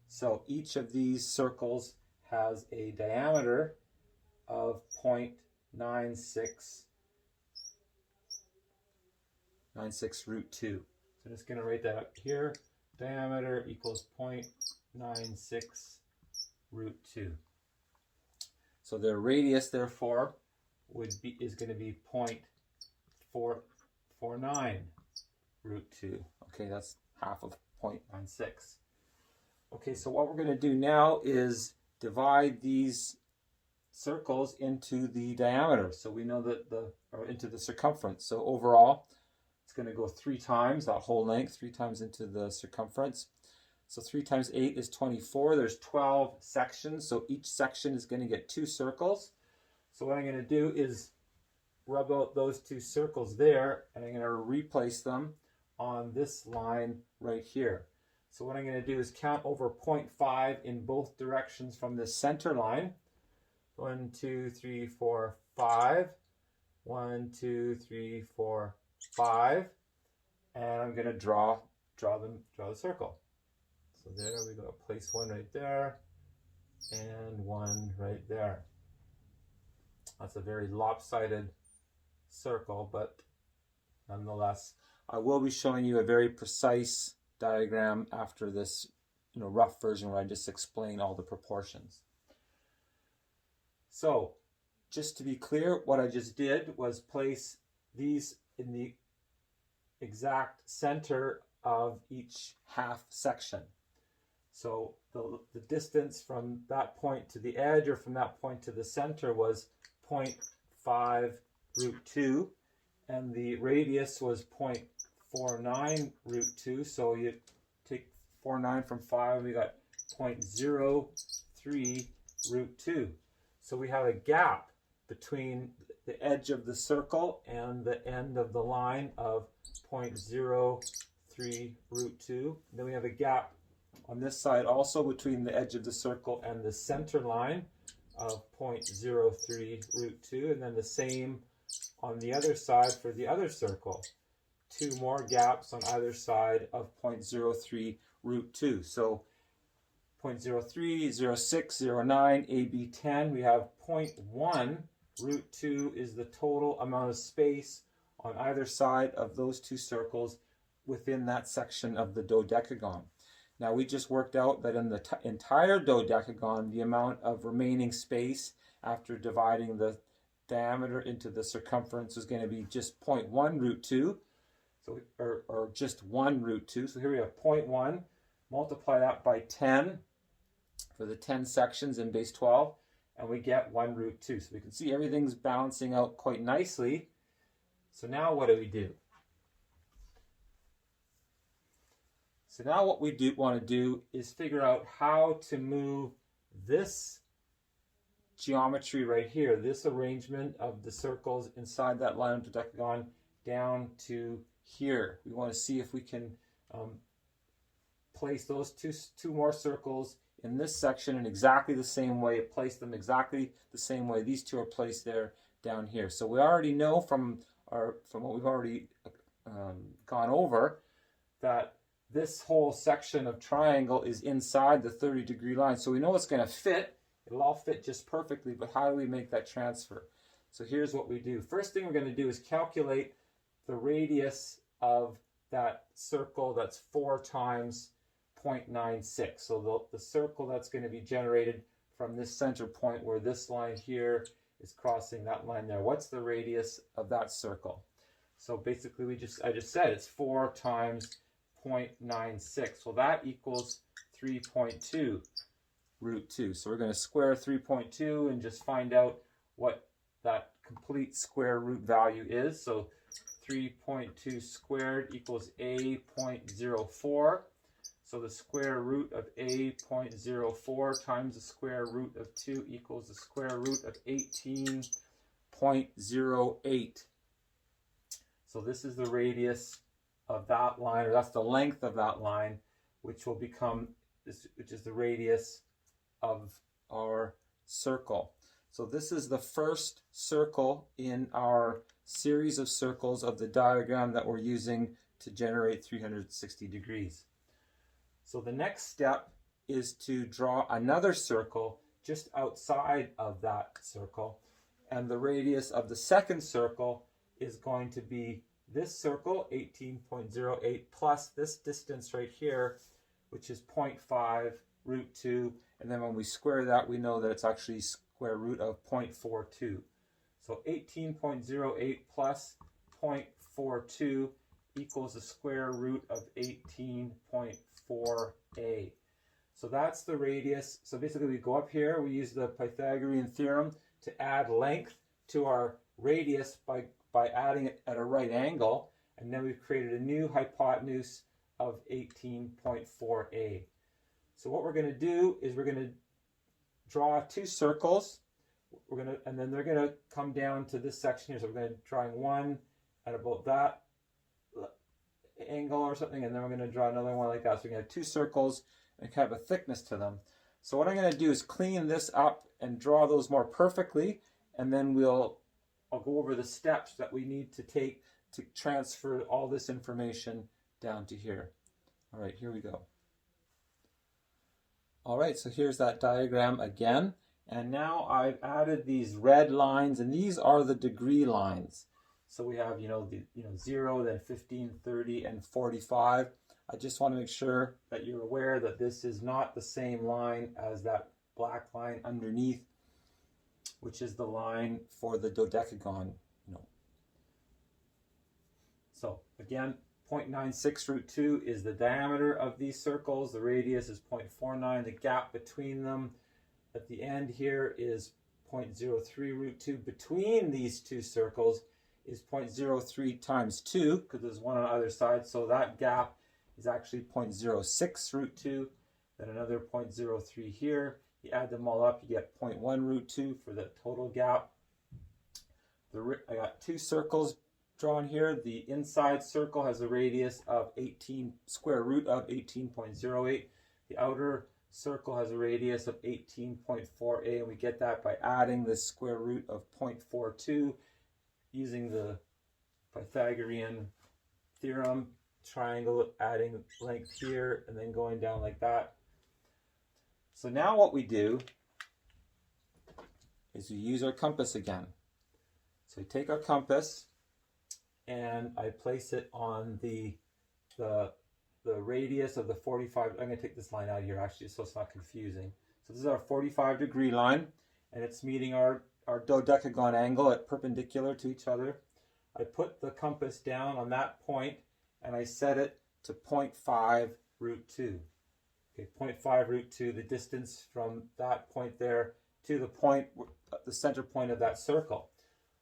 So each of these circles has a diameter of 0.96 root 2. So I'm just going to write that up here. Diameter equals 0.96 root 2. So their radius, therefore, is going to be 0.449 root 2. Okay, that's half of 0.96. Okay, so what we're going to do now is divide these circles into the diameter. So we know that or into the circumference. So overall, it's going to go 3 times that whole length, 3 times into the circumference. So 3 times 8 is 24. There's 12 sections. So each section is going to get 2 circles. So what I'm going to do is rub out those 2 circles there, and I'm going to replace them on this line right here. So what I'm going to do is count over 0.5 in both directions from this center line. 1, 2, 3, 4, 5. 1, 2, 3, 4, 5. And I'm going to draw the circle. So there we go. Place one right there and one right there. That's a very lopsided circle, but nonetheless, I will be showing you a very precise diagram after this, rough version where I just explain all the proportions. So, just to be clear, what I just did was place these in the exact center of each half section. So the distance from that point to the edge or from that point to the center was 0.5 root 2, and the radius was 0.49 root 2. So you take 49 from 5, we got 0.03 root 2. So we have a gap between the edge of the circle and the end of the line of 0.03 root 2. Then we have a gap on this side also between the edge of the circle and the center line of 0.03 root 2, and then the same on the other side for the other circle. 2 more gaps on either side of 0.03 root 2. So 0.03, 0.6, 0.9, AB 10. We have 0.1 root 2 is the total amount of space on either side of those two circles within that section of the dodecagon. Now we just worked out that in the entire dodecagon, the amount of remaining space after dividing the diameter into the circumference is going to be just 0.1 root 2, so or just 1 root 2. So here we have 0.1, multiply that by 10 for the 10 sections in base 12, and we get 1 root 2. So we can see everything's balancing out quite nicely. So now what do? So now what we want to do is figure out how to move this geometry right here, this arrangement of the circles inside that line of dodecagon down to here. We want to see if we can place those two more circles in this section in exactly the same way, place them exactly the same way. These two are placed there down here. So we already know from what we've already gone over that this whole section of triangle is inside the 30-degree line. So we know it's going to fit. It'll all fit just perfectly, but how do we make that transfer? So here's what we do. First thing we're going to do is calculate the radius of that circle that's 4 times 0.96. So the circle that's going to be generated from this center point where this line here is crossing that line there. What's the radius of that circle? So basically I just said it's 4 times 0.96. Well, that equals 3.2 root 2. So we're going to square 3.2 and just find out what that complete square root value is. So 3.2 squared equals a.04. So the square root of a.04 times the square root of 2 equals the square root of 18.08. So this is the radius of that line, or that's the length of that line, which will become which is the radius of our circle. So this is the first circle in our series of circles of the diagram that we're using to generate 360 degrees. So the next step is to draw another circle just outside of that circle, and the radius of the second circle is going to be this circle, 18.08, plus this distance right here, which is 0.5 root 2, and then when we square that, we know that it's actually square root of 0.42. So 18.08 plus 0.42 equals the square root of 18.4a. So that's the radius. So basically we go up here, we use the Pythagorean theorem to add length to our radius by adding it at a right angle, and then we've created a new hypotenuse of 18.4a. So what we're going to do is we're going to draw 2 circles. And then they're going to come down to this section here. So we're going to drawing one at about that angle or something, and then we're going to draw another one like that. So we're going to have two circles and kind of a thickness to them. So what I'm going to do is clean this up and draw those more perfectly, and then I'll go over the steps that we need to take to transfer all this information down to here. All right, here we go. All right, so here's that diagram again. And now I've added these red lines, and these are the degree lines. So we have, 0, then 15, 30, and 45. I just want to make sure that you're aware that this is not the same line as that black line underneath, which is the line for the dodecagon. So again, 0.96 root 2 is the diameter of these circles. The radius is 0.49. The gap between them at the end here is 0.03 root 2. Between these two circles is 0.03 times 2, because there's one on either side. So that gap is actually 0.06 root 2. Then another 0.03 here. You add them all up, you get 0.1 root 2 for the total gap. I got two circles drawn here. The inside circle has a radius of square root of 18.08. The outer circle has a radius of 18.48, and we get that by adding the square root of 0.42 using the Pythagorean theorem, triangle adding length here and then going down like that. So now what we do is we use our compass again. So we take our compass and I place it on the radius of the 45. I'm going to take this line out here actually so it's not confusing. So this is our 45-degree line, and it's meeting our dodecagon angle at perpendicular to each other. I put the compass down on that point and I set it to 0.5 root 2. Okay, 0.5 root 2, the distance from that point there to the point, the center point of that circle.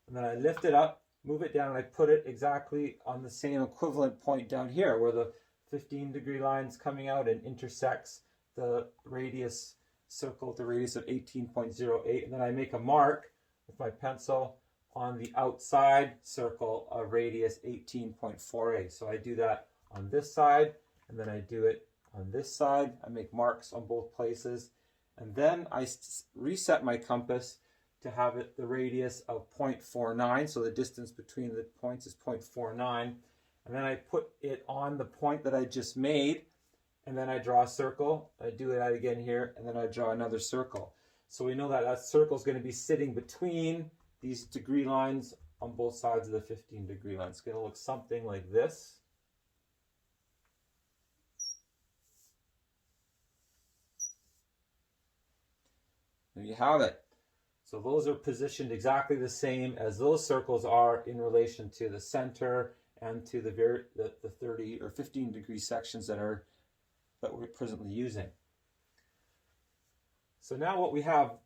And then I lift it up, move it down, and I put it exactly on the same equivalent point down here where the 15-degree line is coming out and intersects the radius circle, the radius of 18.08. And then I make a mark with my pencil on the outside circle of radius 18.48. So I do that on this side, and then I do it on this side. I make marks on both places, and then I reset my compass to have it the radius of 0.49. So the distance between the points is 0.49. And then I put it on the point that I just made, and then I draw a circle. I do that again here, and then I draw another circle. So we know that that circle is going to be sitting between these degree lines on both sides of the 15-degree line. It's going to look something like this. There you have it. So those are positioned exactly the same as those circles are in relation to the center and to the 30 or 15-degree sections that we're presently using. So now what we have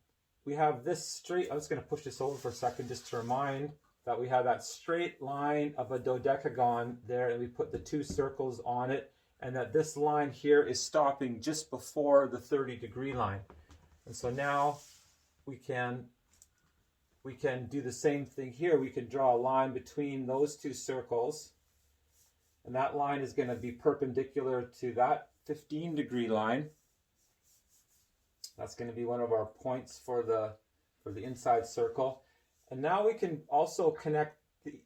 this straight, I'm just going to push this over for a second just to remind that we have that straight line of a dodecagon there, and we put the two circles on it, and that this line here is stopping just before the 30-degree line. And so now we can do the same thing here. We can draw a line between those two circles, and that line is going to be perpendicular to that 15-degree line. That's going to be one of our points for the inside circle. And now we can also connect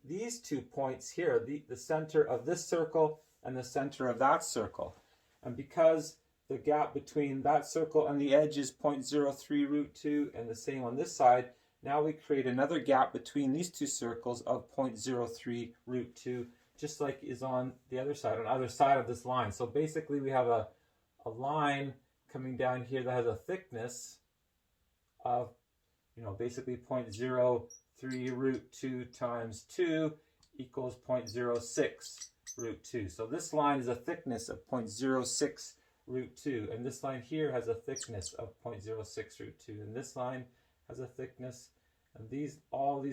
these 2 points here, the center of this circle and the center of that circle. And because the gap between that circle and the edge is 0.03 root 2 and the same on this side, now we create another gap between these two circles of 0.03 root 2, just like is on the other side, on either side of this line. So basically we have a line coming down here that has a thickness of, basically 0.03 root 2 times 2 equals 0.06 root 2. So this line is a thickness of 0.06 root 2, and this line here has a thickness of 0.06 root 2, and this line has a thickness, and all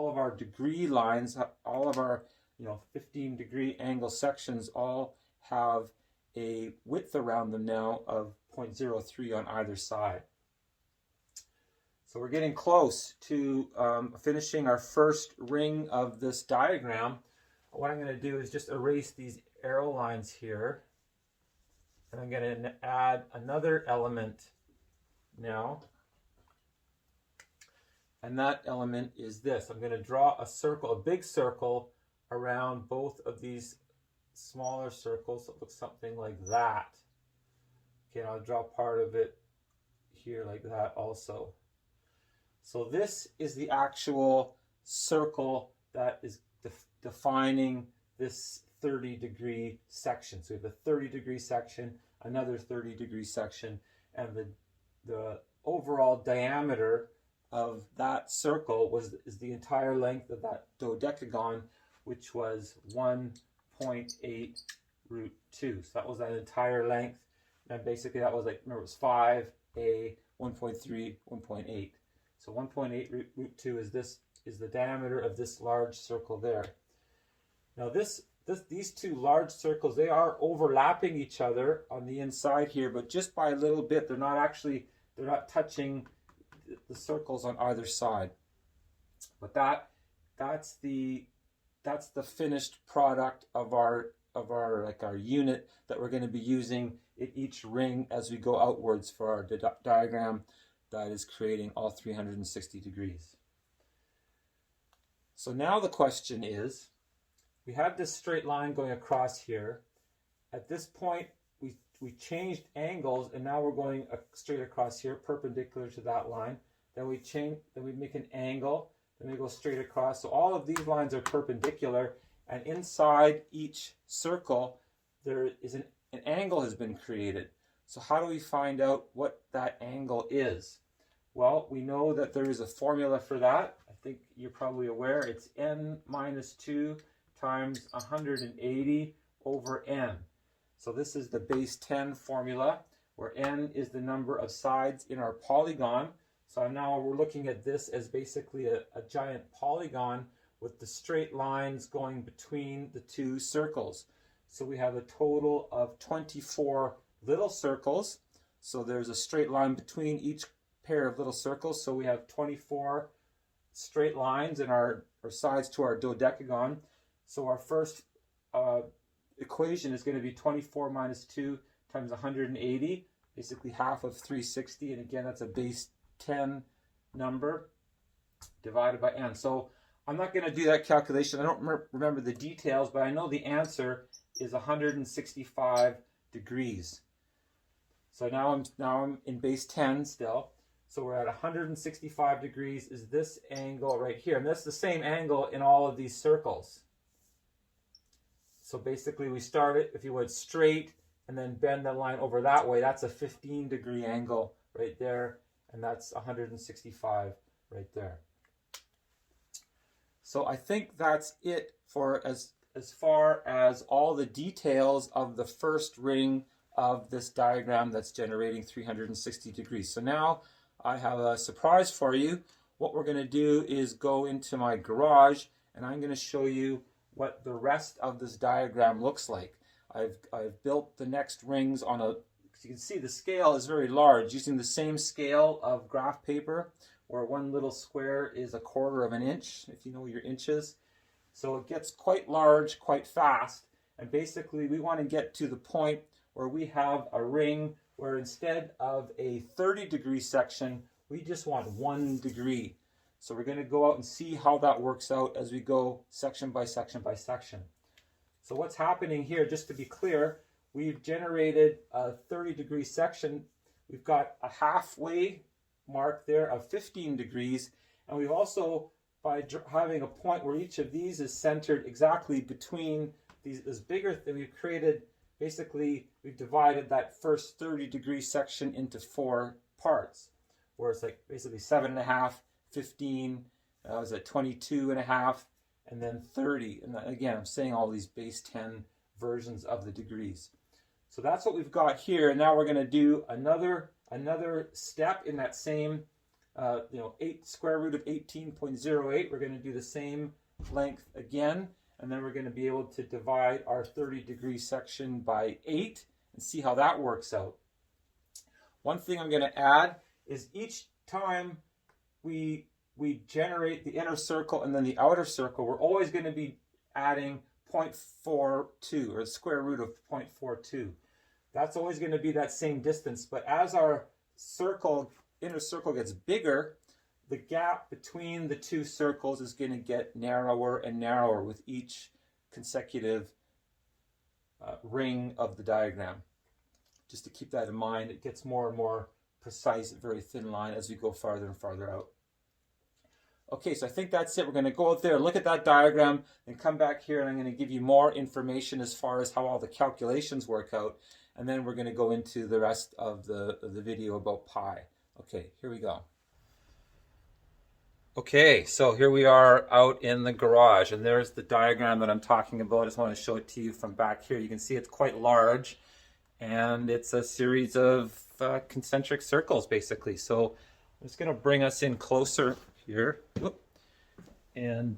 of our degree lines, all of our 15-degree angle sections all have a width around them now of 0.03 on either side. So we're getting close to finishing our first ring of this diagram. What I'm going to do is just erase these arrow lines here. And I'm going to add another element now. And that element is this. I'm going to draw a circle, a big circle, around both of these smaller circles. So it looks something like that. Okay, I'll draw part of it here like that also. So this is the actual circle that is defining this 30-degree section. So we have a 30-degree section, another 30-degree section, and the overall diameter of that circle is the entire length of that dodecagon, which was 1.8 root 2. So that was that entire length. And basically that was like, remember, it was 5a, 1.3, 1.8. So 1.8 root 2 is the diameter of this large circle there. Now these two large circles, they are overlapping each other on the inside here, but just by a little bit. They're not touching the circles on either side. But that's the finished product of our unit that we're going to be using in each ring as we go outwards for our diagram that is creating all 360 degrees. So now the question is, we have this straight line going across here. At this point, we changed angles, and now we're going straight across here, perpendicular to that line. Then we make an angle, then we go straight across. So all of these lines are perpendicular, and inside each circle, there is an angle has been created. So how do we find out what that angle is? Well, we know that there is a formula for that. I think you're probably aware. It's n minus 2 times 180 over n. So this is the base 10 formula, where n is the number of sides in our polygon. So now we're looking at this as basically a giant polygon with the straight lines going between the two circles. So we have a total of 24 little circles. So there's a straight line between each pair of little circles. So we have 24 straight lines in our sides to our dodecagon. So our first equation is going to be 24 minus 2 times 180, basically half of 360. And again, that's a base 10 number divided by n. So I'm not going to do that calculation. I don't remember the details, but I know the answer is 165 degrees. So now I'm in base 10 still. So we're at 165 degrees is this angle right here. And that's the same angle in all of these circles. So basically we start it, if you would, straight and then bend the line over that way. That's a 15-degree angle right there. And that's 165 right there. So I think that's it for as far as all the details of the first ring of this diagram that's generating 360 degrees. So now I have a surprise for you. What we're going to do is go into my garage, and I'm going to show you what the rest of this diagram looks like. I've built the next rings on a, as you can see, the scale is very large, using the same scale of graph paper, where one little square is 1/4 of an inch, if you know your inches. So it gets quite large quite fast, and basically we want to get to the point where we have a ring where instead of a 30-degree section, we just want 1 degree. So we're going to go out and see how that works out as we go section by section by section. So what's happening here, just to be clear, we've generated a 30-degree section. We've got a halfway mark there of 15 degrees, and we've also, by having a point where each of these is centered exactly between this bigger thing, we've created, basically, we've divided that first 30-degree section into 4 parts, where it's like basically 7.5, 15, I was at 22.5, and then 30. And again, I'm saying all these base 10 versions of the degrees. So that's what we've got here. And now we're going to do another step in that same, 8 square root of 18.08. We're going to do the same length again, and then we're going to be able to divide our 30-degree section by 8 and see how that works out. One thing I'm going to add is each time we generate the inner circle and then the outer circle, we're always going to be adding 0.42, or the square root of 0.42. That's always going to be that same distance, but as our inner circle gets bigger, the gap between the two circles is going to get narrower and narrower with each consecutive ring of the diagram. Just to keep that in mind, it gets more and more precise, very thin line as we go farther and farther out. Okay, so I think that's it. We're going to go out there, look at that diagram, and come back here, and I'm going to give you more information as far as how all the calculations work out, and then we're going to go into the rest of the video about pi. Okay, here we go. Okay, so here we are out in the garage, and there's the diagram that I'm talking about. I just want to show it to you from back here. You can see it's quite large, and it's a series of concentric circles, basically. So I'm just going to bring us in closer here, and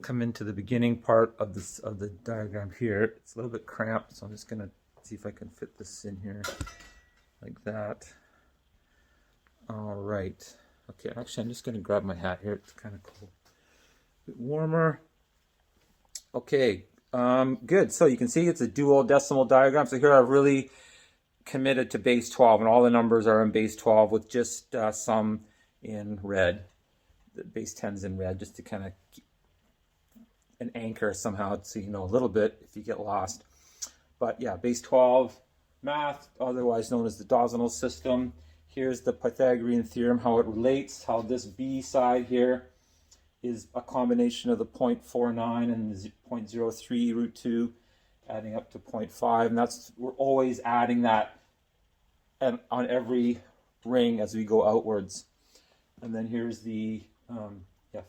come into the beginning part of the diagram here. It's a little bit cramped, so I'm just going to see if I can fit this in here like that. All right. Okay, actually, I'm just going to grab my hat here. It's kind of cool. A bit warmer. Okay, good. So you can see it's a duodecimal diagram. So here I've really committed to base 12, and all the numbers are in base 12 with just some in red. The base 10's in red, just to kind of keep an anchor somehow, so you know a little bit if you get lost. But yeah, base 12 math, otherwise known as the Dozenal system. Here's the Pythagorean theorem, how it relates, how this b side here is a combination of the 0.49 and the 0.03 root 2, adding up to 0.5, and we're always adding that on every ring as we go outwards. And then here's the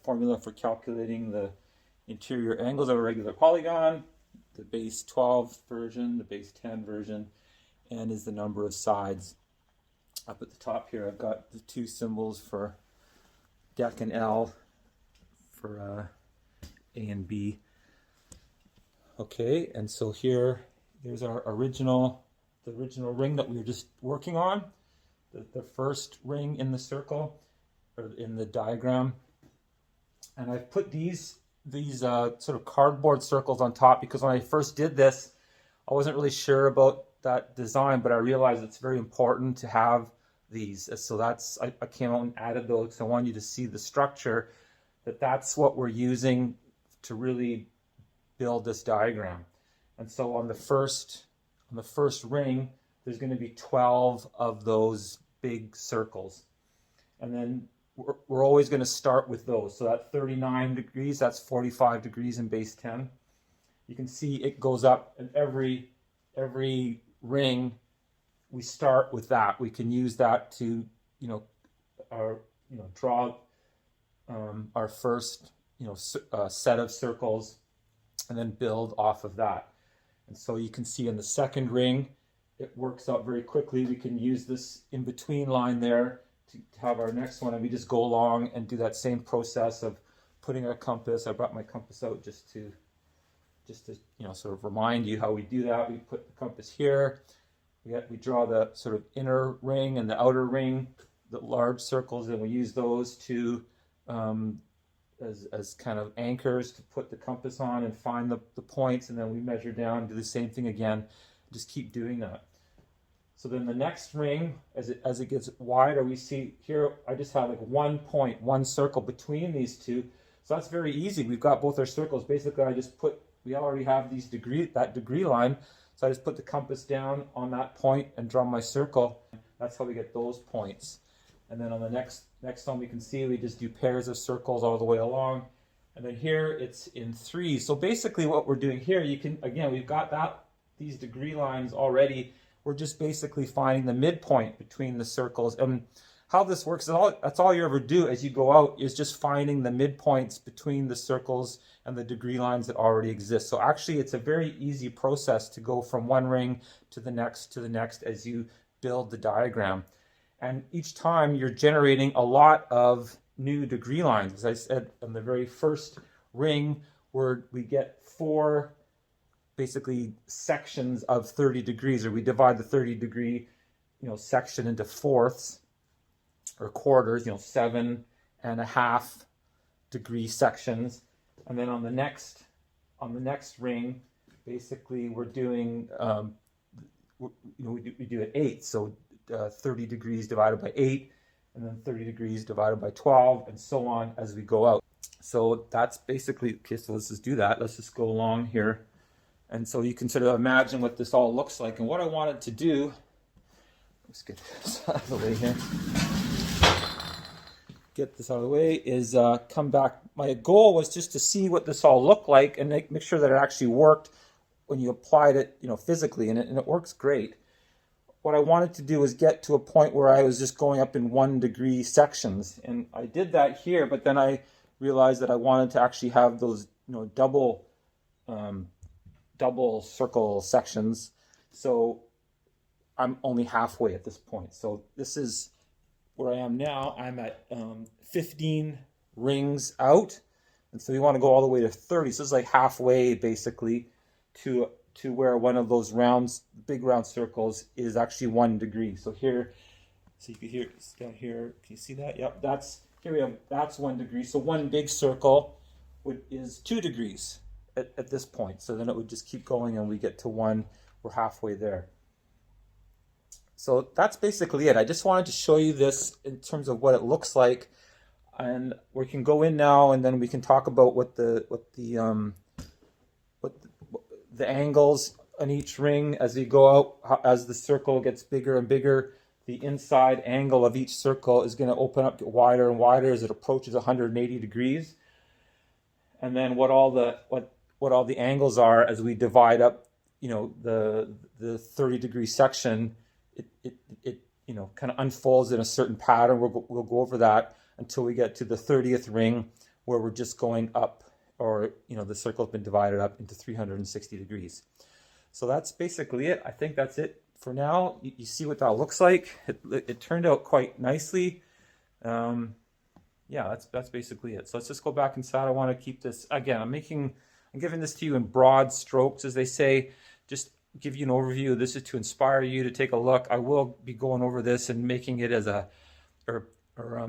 formula for calculating the interior angles of a regular polygon, the base 12 version, the base 10 version, and is the number of sides. Up at the top here, I've got the two symbols for dec and L for A and B. Okay, and so there's our the original ring that we were just working on, the first ring in the circle, or in the diagram. And I've put these sort of cardboard circles on top because when I first did this, I wasn't really sure about that design, but I realized it's very important to have these. So I came out and added those because I wanted you to see the structure, that's what we're using to really build this diagram. And so on the first ring, there's going to be 12 of those big circles. And then we're always going to start with those. So that 39 degrees, that's 45 degrees in base 10. You can see it goes up, and every ring we start with that. We can use that to draw our first set of circles, and then build off of that. And so you can see in the second ring, it works out very quickly. We can use this in between line there to have our next one, and we just go along and do that same process of putting our compass. I brought my compass out just to sort of remind you how we do that. We put the compass here. We draw the sort of inner ring and the outer ring, the large circles, and we use those to as kind of anchors to put the compass on and find the points, and then we measure down and do the same thing again. Just keep doing that. So then the next ring, as it gets wider, we see here I just have like 1 point, one circle between these two. So that's very easy. We've got both our circles. Basically, we already have that degree line. So I just put the compass down on that point and draw my circle. That's how we get those points. And then on the next one, we can see we just do pairs of circles all the way along. And then here it's in 3. So basically what we're doing here, we've got these degree lines already. We're just basically finding the midpoint between the circles. And how this works, that's all you ever do as you go out, is just finding the midpoints between the circles and the degree lines that already exist. So actually it's a very easy process to go from one ring to the next as you build the diagram. And each time you're generating a lot of new degree lines. As I said, on the very first ring, we get 4 basically sections of 30 degrees, or we divide the 30 degree section into fourths or quarters, 7.5 degree sections. And then on the next on the next ring, basically we're doing, we do it 8, so 30 degrees divided by 8, and then 30 degrees divided by 12, and so on as we go out. So that's basically, okay, so let's just do that. Let's just go along here. And so you can sort of imagine what this all looks like. And what I wanted to do, let's get this out of the way here. Get this out of the way, is come back. My goal was just to see what this all looked like and make sure that it actually worked when you applied it, physically, and it works great. What I wanted to do was get to a point where I was just going up in 1 degree sections, and I did that here, but then I realized that I wanted to actually have those, double circle sections. So I'm only halfway at this point. So this is where I am now. I'm at 15 rings out, and so we want to go all the way to 30. So it's like halfway basically to where one of those big round circles is actually 1 degree. So here, so you can hear it's down here. Can you see that? Yep, here we have, that's 1 degree. So one big circle is 2 degrees at this point. So then it would just keep going and we get to 1, we're halfway there. So that's basically it. I just wanted to show you this in terms of what it looks like, and we can go in now and then we can talk about what the angles on each ring as we go out, as the circle gets bigger and bigger. The inside angle of each circle is going to open up, get wider and wider as it approaches 180 degrees. And then what all the angles are as we divide up, the 30 degree section, it kind of unfolds in a certain pattern. We'll go over that until we get to the 30th ring, where we're just going up, or the circle's been divided up into 360 degrees. So that's basically it. I think that's it for now. You see what that looks like. It turned out quite nicely. Yeah, that's basically it. So let's just go back inside. I want to keep this, again, I'm giving this to you in broad strokes, as they say, just give you an overview. This is to inspire you to take a look. I will be going over this and making it as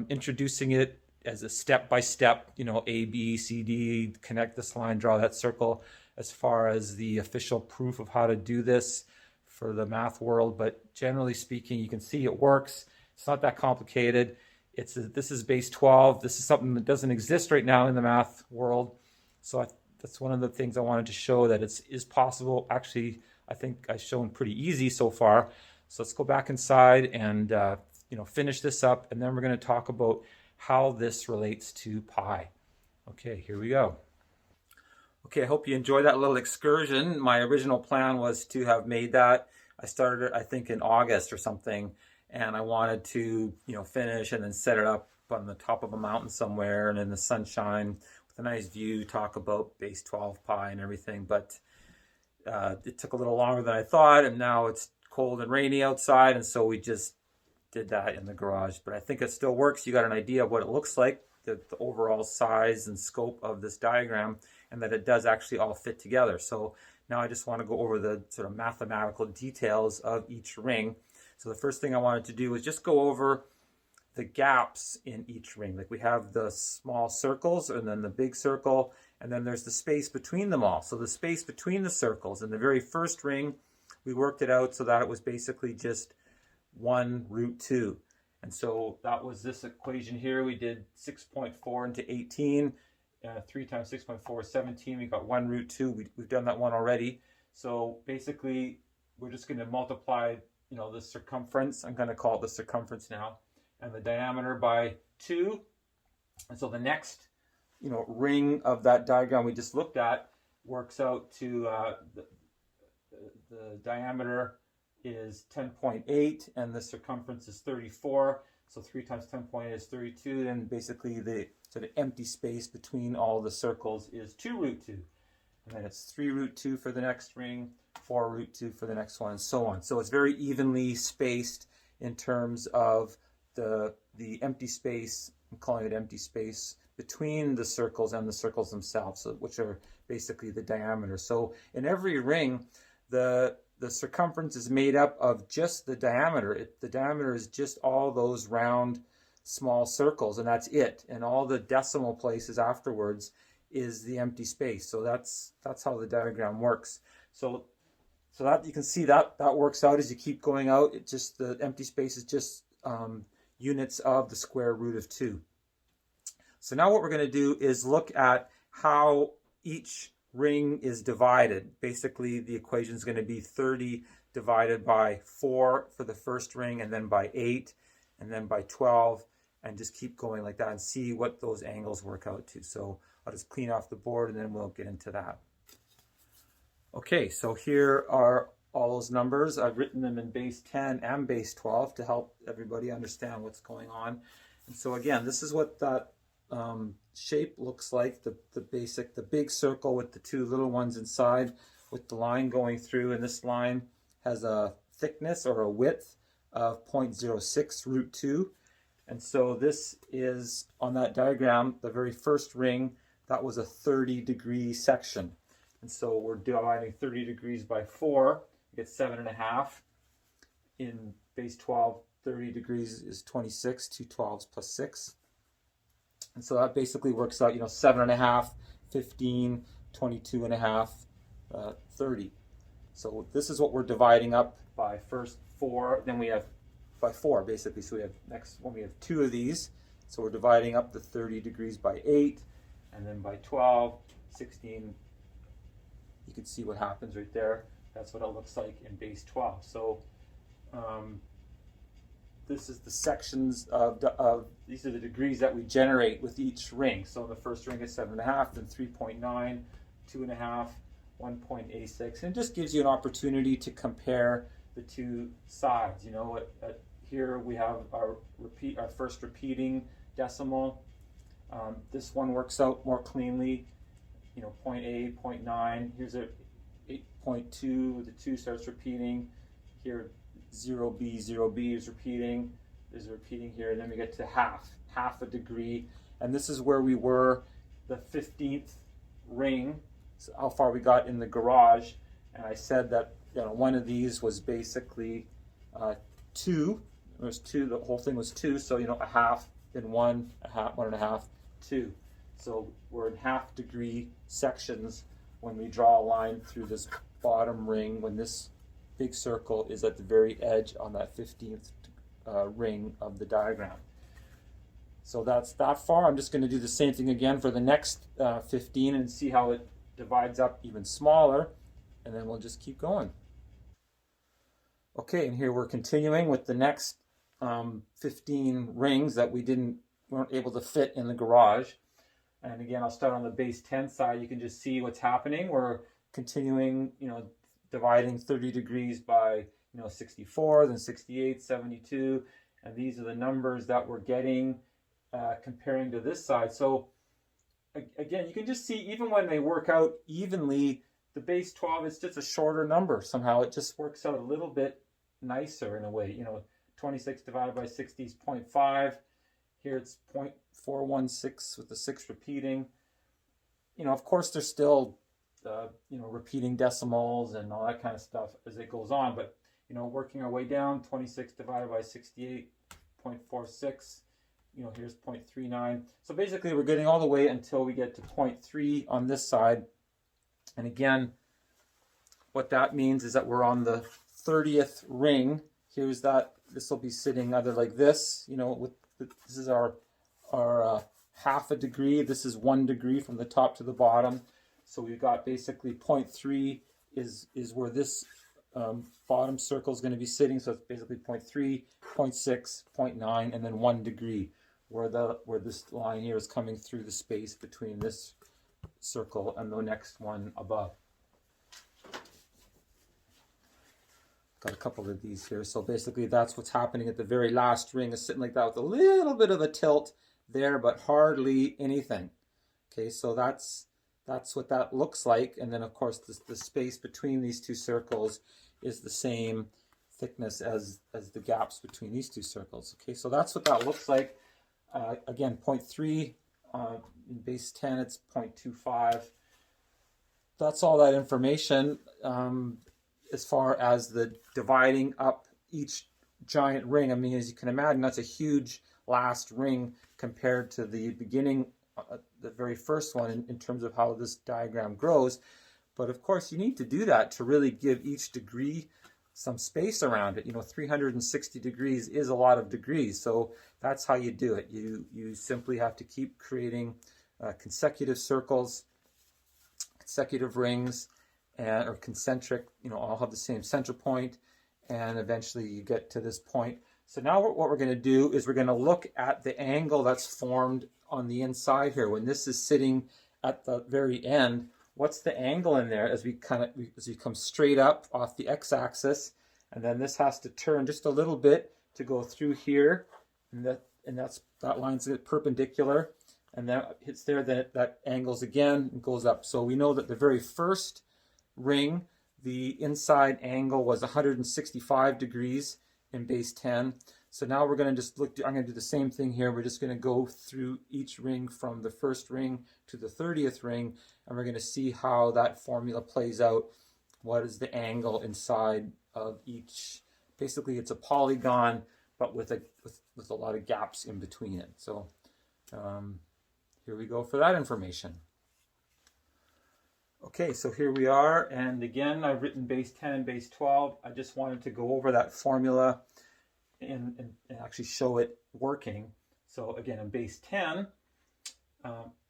introducing it as a step-by-step, A, B, C, D, connect this line, draw that circle, as far as the official proof of how to do this for the math world. But generally speaking, you can see it works. It's not that complicated. This is base 12. This is something that doesn't exist right now in the math world. So that's one of the things I wanted to show, that it is possible. Actually, I think I've shown pretty easy so far. So let's go back inside and finish this up, and then we're going to talk about how this relates to pi. Okay, here we go. Okay, I hope you enjoyed that little excursion. My original plan was to have made that. I started it, I think, in August or something, and I wanted to, finish and then set it up on the top of a mountain somewhere and in the sunshine with a nice view, talk about base 12 pi and everything. But it took a little longer than I thought, and now it's cold and rainy outside, and so we just did that in the garage. But I think it still works. You got an idea of what it looks like, the overall size and scope of this diagram, and that it does actually all fit together. So now I just want to go over the sort of mathematical details of each ring. So the first thing I wanted to do was just go over the gaps in each ring. Like, we have the small circles and then the big circle, and then there's the space between them all. So the space between the circles, in the very first ring, we worked it out so that it was basically just 1 root 2. And so that was this equation here. We did 6.4 into 18. 3 times 6.4 is 17. We got 1 root 2. We've done that one already. So basically, we're just going to multiply, the circumference. I'm going to call it the circumference now, and the diameter by 2. And so the next, ring of that diagram we just looked at works out to the diameter is 10.8 and the circumference is 34. So 3 times 10.8 is 32. And basically the sort of empty space between all the circles is 2 root 2. And then it's 3 root 2 for the next ring, 4 root 2 for the next one, and so on. So it's very evenly spaced in terms of the empty space. I'm calling it empty space between the circles and the circles themselves, which are basically the diameter. So in every ring, the circumference is made up of just the diameter. The diameter is just all those round small circles, and that's it. And all the decimal places afterwards is the empty space. So that's how the diagram works. So that you can see that works out as you keep going out. It just, the empty space is just units of the square root of 2. So now what we're going to do is look at how each ring is divided. Basically, the equation is going to be 30 divided by 4 for the first ring, and then by 8, and then by 12, and just keep going like that and see what those angles work out to. So I'll just clean off the board and then we'll get into that. Okay, so here are all those numbers. I've written them in base 10 and base 12 to help everybody understand what's going on. And so again, this is what that shape looks like, the big circle with the 2 little ones inside with the line going through, and this line has a thickness or a width of 0.06 root 2. And so this is, on that diagram, the very first ring, that was a 30-degree section. And so we're dividing 30 degrees by 4, you get 7.5. In base 12, 30 degrees is 26, 2 12s plus 6. And so that basically works out, 7.5, 15, 22.5, 30. So this is what we're dividing up by. First 4, then we have by 4 basically. So we have next one, we have 2 of these. So we're dividing up the 30 degrees by 8, and then by 12, 16. You can see what happens right there. That's what it looks like in base 12. So this is the sections of these are the degrees that we generate with each ring. So the first ring is 7.5, then 3.9, 2.5, 1.86, and it just gives you an opportunity to compare the two sides. Here we have our first repeating decimal. This one works out more cleanly. 0.8, 0.9. Here's a 8.2. The 2 starts repeating. Here 0b, 0b is repeating. Is repeating here, and then we get to half a degree, and this is where we were, the 15th ring. So how far we got in the garage, and I said that one of these was basically 2. It was 2. The whole thing was 2. So a half, then 1, a half, 1.5, 2. So we're in half-degree sections when we draw a line through this bottom ring, when this big circle is at the very edge on that 15th ring of the diagram. So that's that far. I'm just going to do the same thing again for the next 15 and see how it divides up even smaller, and then we'll just keep going. Okay, and here we're continuing with the next 15 rings that we weren't able to fit in the garage. And again, I'll start on the base 10 side. You can just see what's happening. We're continuing, dividing 30 degrees by 64, then 68, 72, and these are the numbers that we're getting comparing to this side. So again, you can just see, even when they work out evenly, the base 12 is just a shorter number. Somehow it just works out a little bit nicer in a way. 26 divided by 60 is 0.5. Here it's 0.416 with the 6 repeating. Of course there's still repeating decimals and all that kind of stuff as it goes on, but working our way down, 26 divided by 68, 0.46. Here's 0.39. So basically we're getting all the way until we get to 0.3 on this side. And again, what that means is that we're on the 30th ring. Here's that. This will be sitting either like this, this is our half a degree. This is 1 degree from the top to the bottom. So we've got basically 0.3 is where this bottom circle is going to be sitting. So it's basically 0.3, 0.6, 0.9, and then 1 degree, where this line here is coming through the space between this circle and the next one above. Got a couple of these here. So basically that's what's happening at the very last ring, is sitting like that with a little bit of a tilt there, but hardly anything. Okay, so that's what that looks like. And then of course the space between these two circles is the same thickness as the gaps between these two circles. Okay, so that's what that looks like. Again, 0.3, in base 10 it's 0.25. That's all that information. As far as the dividing up each giant ring, I mean, as you can imagine, that's a huge last ring compared to the beginning the very first one in terms of how this diagram grows. But of course, you need to do that to really give each degree some space around it. 360 degrees is a lot of degrees, so that's how you do it. You simply have to keep creating consecutive circles, consecutive rings, or concentric, all have the same center point, and eventually you get to this point. So now what we're going to do is we're going to look at the angle that's formed on the inside here. When this is sitting at the very end, what's the angle in there as we come straight up off the x-axis, and then this has to turn just a little bit to go through here, and that line's perpendicular, and then hits there, then that angles again and goes up. So we know that the very first ring, the inside angle was 165 degrees in base 10. So now we're going to just look, I'm going to do the same thing here. We're just going to go through each ring from the first ring to the 30th ring, and we're going to see how that formula plays out. What is the angle inside of each? Basically, it's a polygon, but with a lot of gaps in between it. So here we go for that information. Okay, so here we are, and again, I've written base 10 and base 12. I just wanted to go over that formula and actually show it working. So again, in base 10,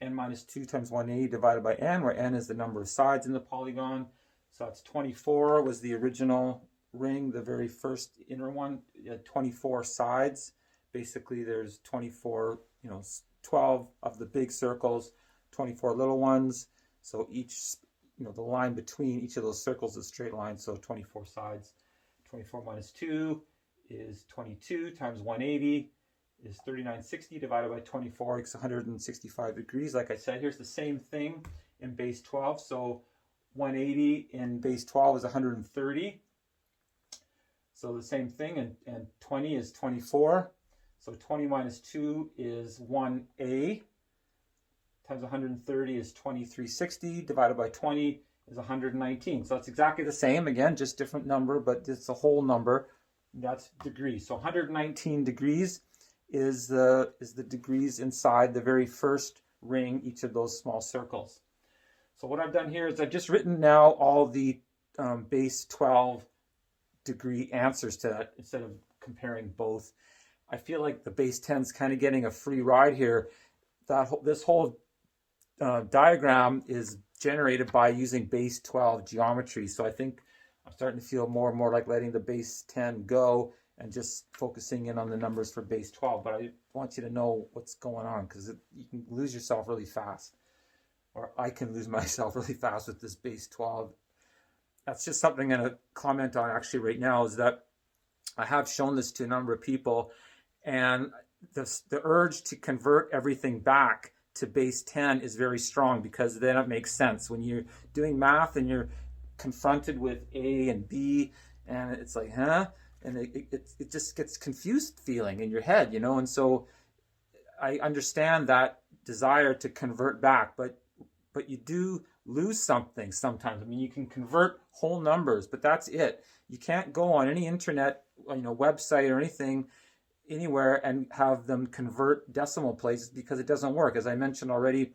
n minus 2 times 180 divided by n, where n is the number of sides in the polygon. So that's 24 was the original ring, the very first inner one. It had 24 sides. Basically, there's 24, 12 of the big circles, 24 little ones. So each, the line between each of those circles is a straight line, so 24 sides. 24 minus 2 is 22 times 180 is 3960 divided by 24 equals 165 degrees. Like I said, here's the same thing in base 12. So 180 in base 12 is 130. So the same thing, and 20 is 24. So 20 minus 2 is 1a. Times 130 is 2360, divided by 20 is 119. So that's exactly the same, again, just different number, but it's a whole number. That's degrees. So 119 degrees is the degrees inside the very first ring, each of those small circles. So what I've done here is I've just written now all the base 12 degree answers to that instead of comparing both. I feel like the base 10 is kind of getting a free ride here. This whole diagram is generated by using base 12 geometry. So I think I'm starting to feel more and more like letting the base 10 go and just focusing in on the numbers for base 12. But I want you to know what's going on, because you can lose yourself really fast. Or I can lose myself really fast with this base 12. That's just something I'm going to comment on actually right now, is that I have shown this to a number of people, and the urge to convert everything back to base 10 is very strong, because then it makes sense. When you're doing math and you're confronted with A and B, and it's like, huh? And it just gets confused feeling in your head, and so I understand that desire to convert back, but you do lose something sometimes. I mean, you can convert whole numbers, but that's it. You can't go on any internet, website or anything anywhere and have them convert decimal places, because it doesn't work. As I mentioned already,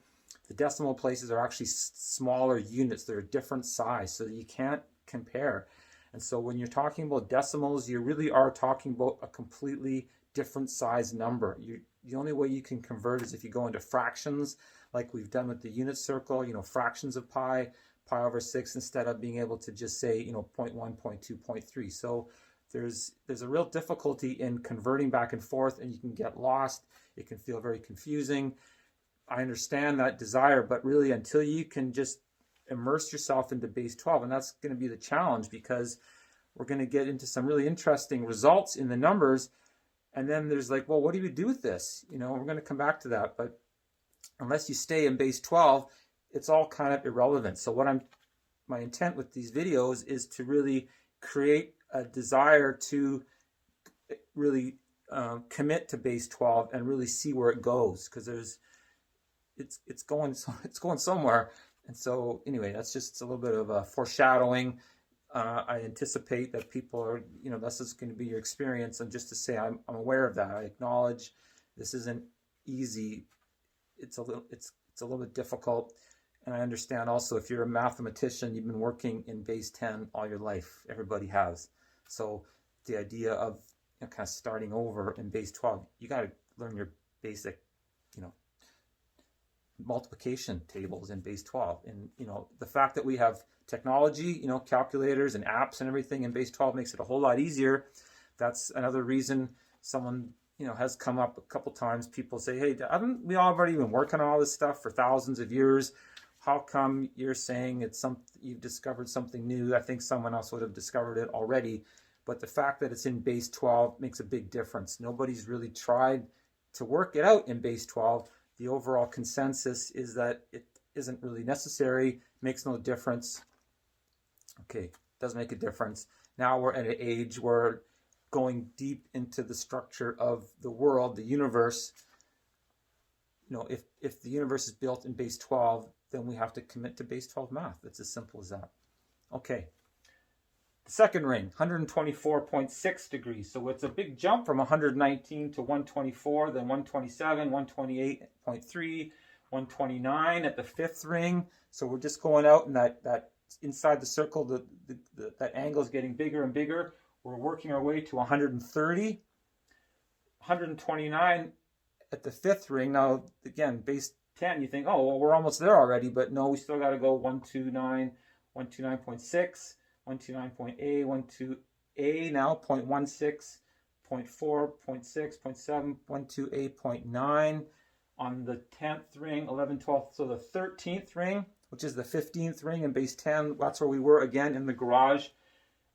the decimal places are actually smaller units. They're a different size, so you can't compare. And so when you're talking about decimals, you really are talking about a completely different size number. The only way you can convert is if you go into fractions, like we've done with the unit circle, fractions of pi over 6, instead of being able to just say, 0.1, 0.2, 0.3. So there's a real difficulty in converting back and forth, and you can get lost. It can feel very confusing. I understand that desire, but really until you can just immerse yourself into base 12, and that's going to be the challenge, because we're going to get into some really interesting results in the numbers, and then there's like, well, what do you do with this? We're going to come back to that, but unless you stay in base 12, it's all kind of irrelevant. So my intent with these videos is to really create a desire to really commit to base 12 and really see where it goes, because it's going somewhere. And so anyway, that's just a little bit of a foreshadowing. I anticipate that people are, this is going to be your experience, and just to say I'm aware of that. I acknowledge this isn't easy it's a little bit difficult. And I understand also if you're a mathematician, you've been working in base 10 all your life. Everybody has. So the idea of kind of starting over in base 12, you got to learn your basic, multiplication tables in base 12. And, the fact that we have technology, calculators and apps and everything in base 12 makes it a whole lot easier. That's another reason someone, has come up a couple times. People say, hey, haven't we already been working on all this stuff for thousands of years? How come you're saying you've discovered something new? I think someone else would have discovered it already. But the fact that it's in base 12 makes a big difference. Nobody's really tried to work it out in base 12. The overall consensus is that it isn't really necessary, makes no difference. Okay, does make a difference. Now we're at an age where going deep into the structure of the world, the universe, if the universe is built in base 12, then we have to commit to base 12 math. It's as simple as that. Okay. The second ring, 124.6 degrees. So it's a big jump from 119 to 124, then 127, 128.3, 129 at the fifth ring. So we're just going out, and that inside the circle, that angle is getting bigger and bigger. We're working our way to 130, 129 at the fifth ring. Now, again, base 10, you think, oh, well, we're almost there already, but no, we still got to go 129, 129.6. 129.A, 12A now, 0.16, 0.4, 0.6, 0.7, 128, 0.9 on the 10th ring, 11, 12. So the 13th ring, which is the 15th ring in base 10, that's where we were again in the garage.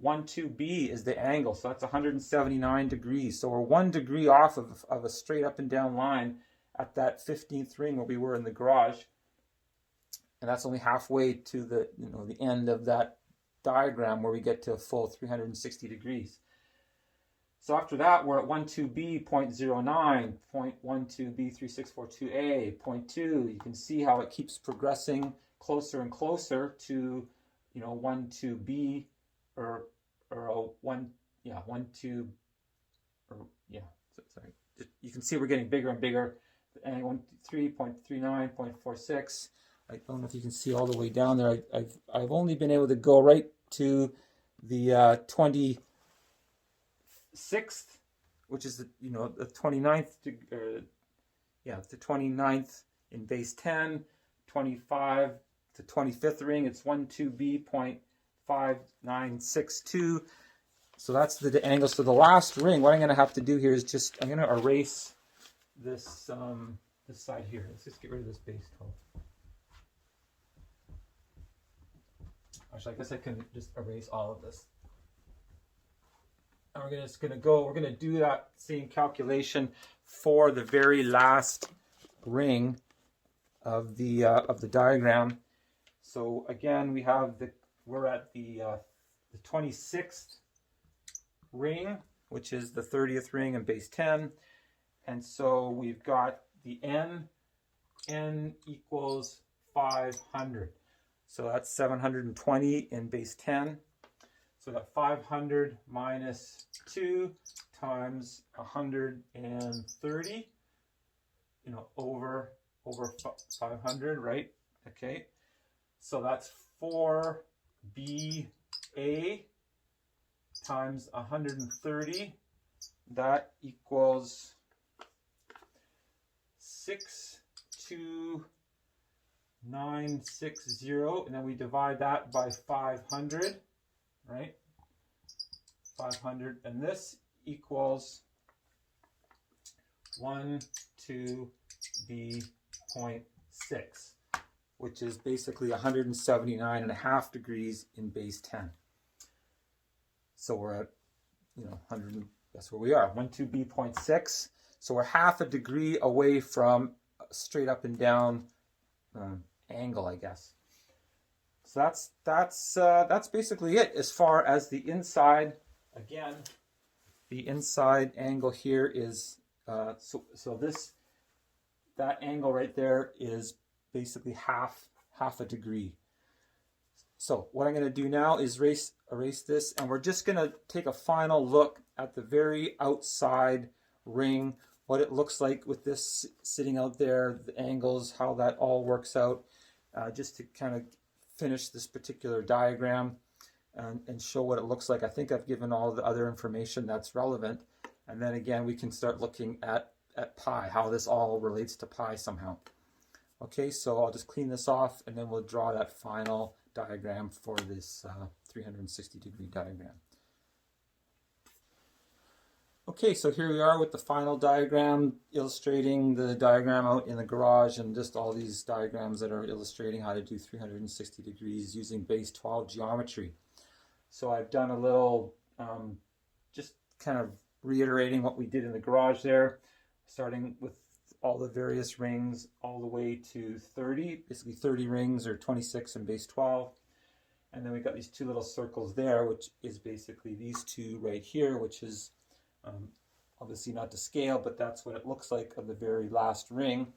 12B is the angle, so that's 179 degrees. So we're 1 degree off of a straight up and down line at that 15th ring where we were in the garage. And that's only halfway to the end of that diagram where we get to a full 360 degrees. So after that, we're at 12B, 0.09, 0.12B, 3642A, 0.2. You can see how it keeps progressing closer and closer to, 12B or 1, yeah, 12, or yeah, sorry. You can see we're getting bigger and bigger. And 123.39, 0.46. I don't know if you can see all the way down there. I've only been able to go right to the 26th, which is the 29th, the 29th in base 10, 25 to 25th ring. It's 12B, 0.5962. So that's the angle. So the last ring, what I'm going to have to do here is I'm going to erase this this side here. Let's just get rid of this base 12. Actually, I guess I can just erase all of this. And we're going to do that same calculation for the very last ring of the diagram. So again, we're at the 26th ring, which is the 30th ring in base 10. And so we've got the n equals 500. So that's 720 in base 10. So that 500 minus 2 times 130, over 500, right? Okay. So that's 4BA times 130. That equals 62960, and then we divide that by 500, right? 500, and this equals 12B.6, which is basically 179.5 degrees in base 10. So we're at, 100, that's where we are, 12B.6. So we're half a degree away from a straight up and down angle, I guess. So that's basically it as far as the inside. Again, the inside angle here is that angle right there is basically half a degree. So what I'm going to do now is erase this, and we're just going to take a final look at the very outside ring what it looks like with this sitting out there, the angles, how that all works out, just to kind of finish this particular diagram and show what it looks like. I think I've given all the other information that's relevant. And then again, we can start looking at pi, how this all relates to pi somehow. Okay, so I'll just clean this off and then we'll draw that final diagram for this 360-degree diagram. Okay, so here we are with the final diagram, illustrating the diagram out in the garage, and just all these diagrams that are illustrating how to do 360 degrees using base 12 geometry. So I've done a little, just kind of reiterating what we did in the garage there, starting with all the various rings all the way to 30, basically 30 rings, or 26 in base 12. And then we got these two little circles there, which is basically these two right here, which is obviously not to scale, but that's what it looks like of the very last ring.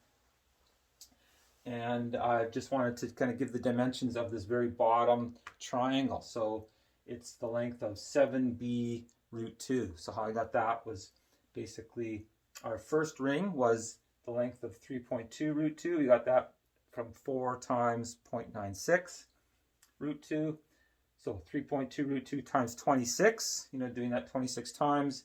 And I just wanted to kind of give the dimensions of this very bottom triangle. So it's the length of 7b root 2. So how I got that was basically our first ring was the length of 3.2 root 2. We got that from 4 times 0.96 root 2. So 3.2 root 2 times 26, doing that 26 times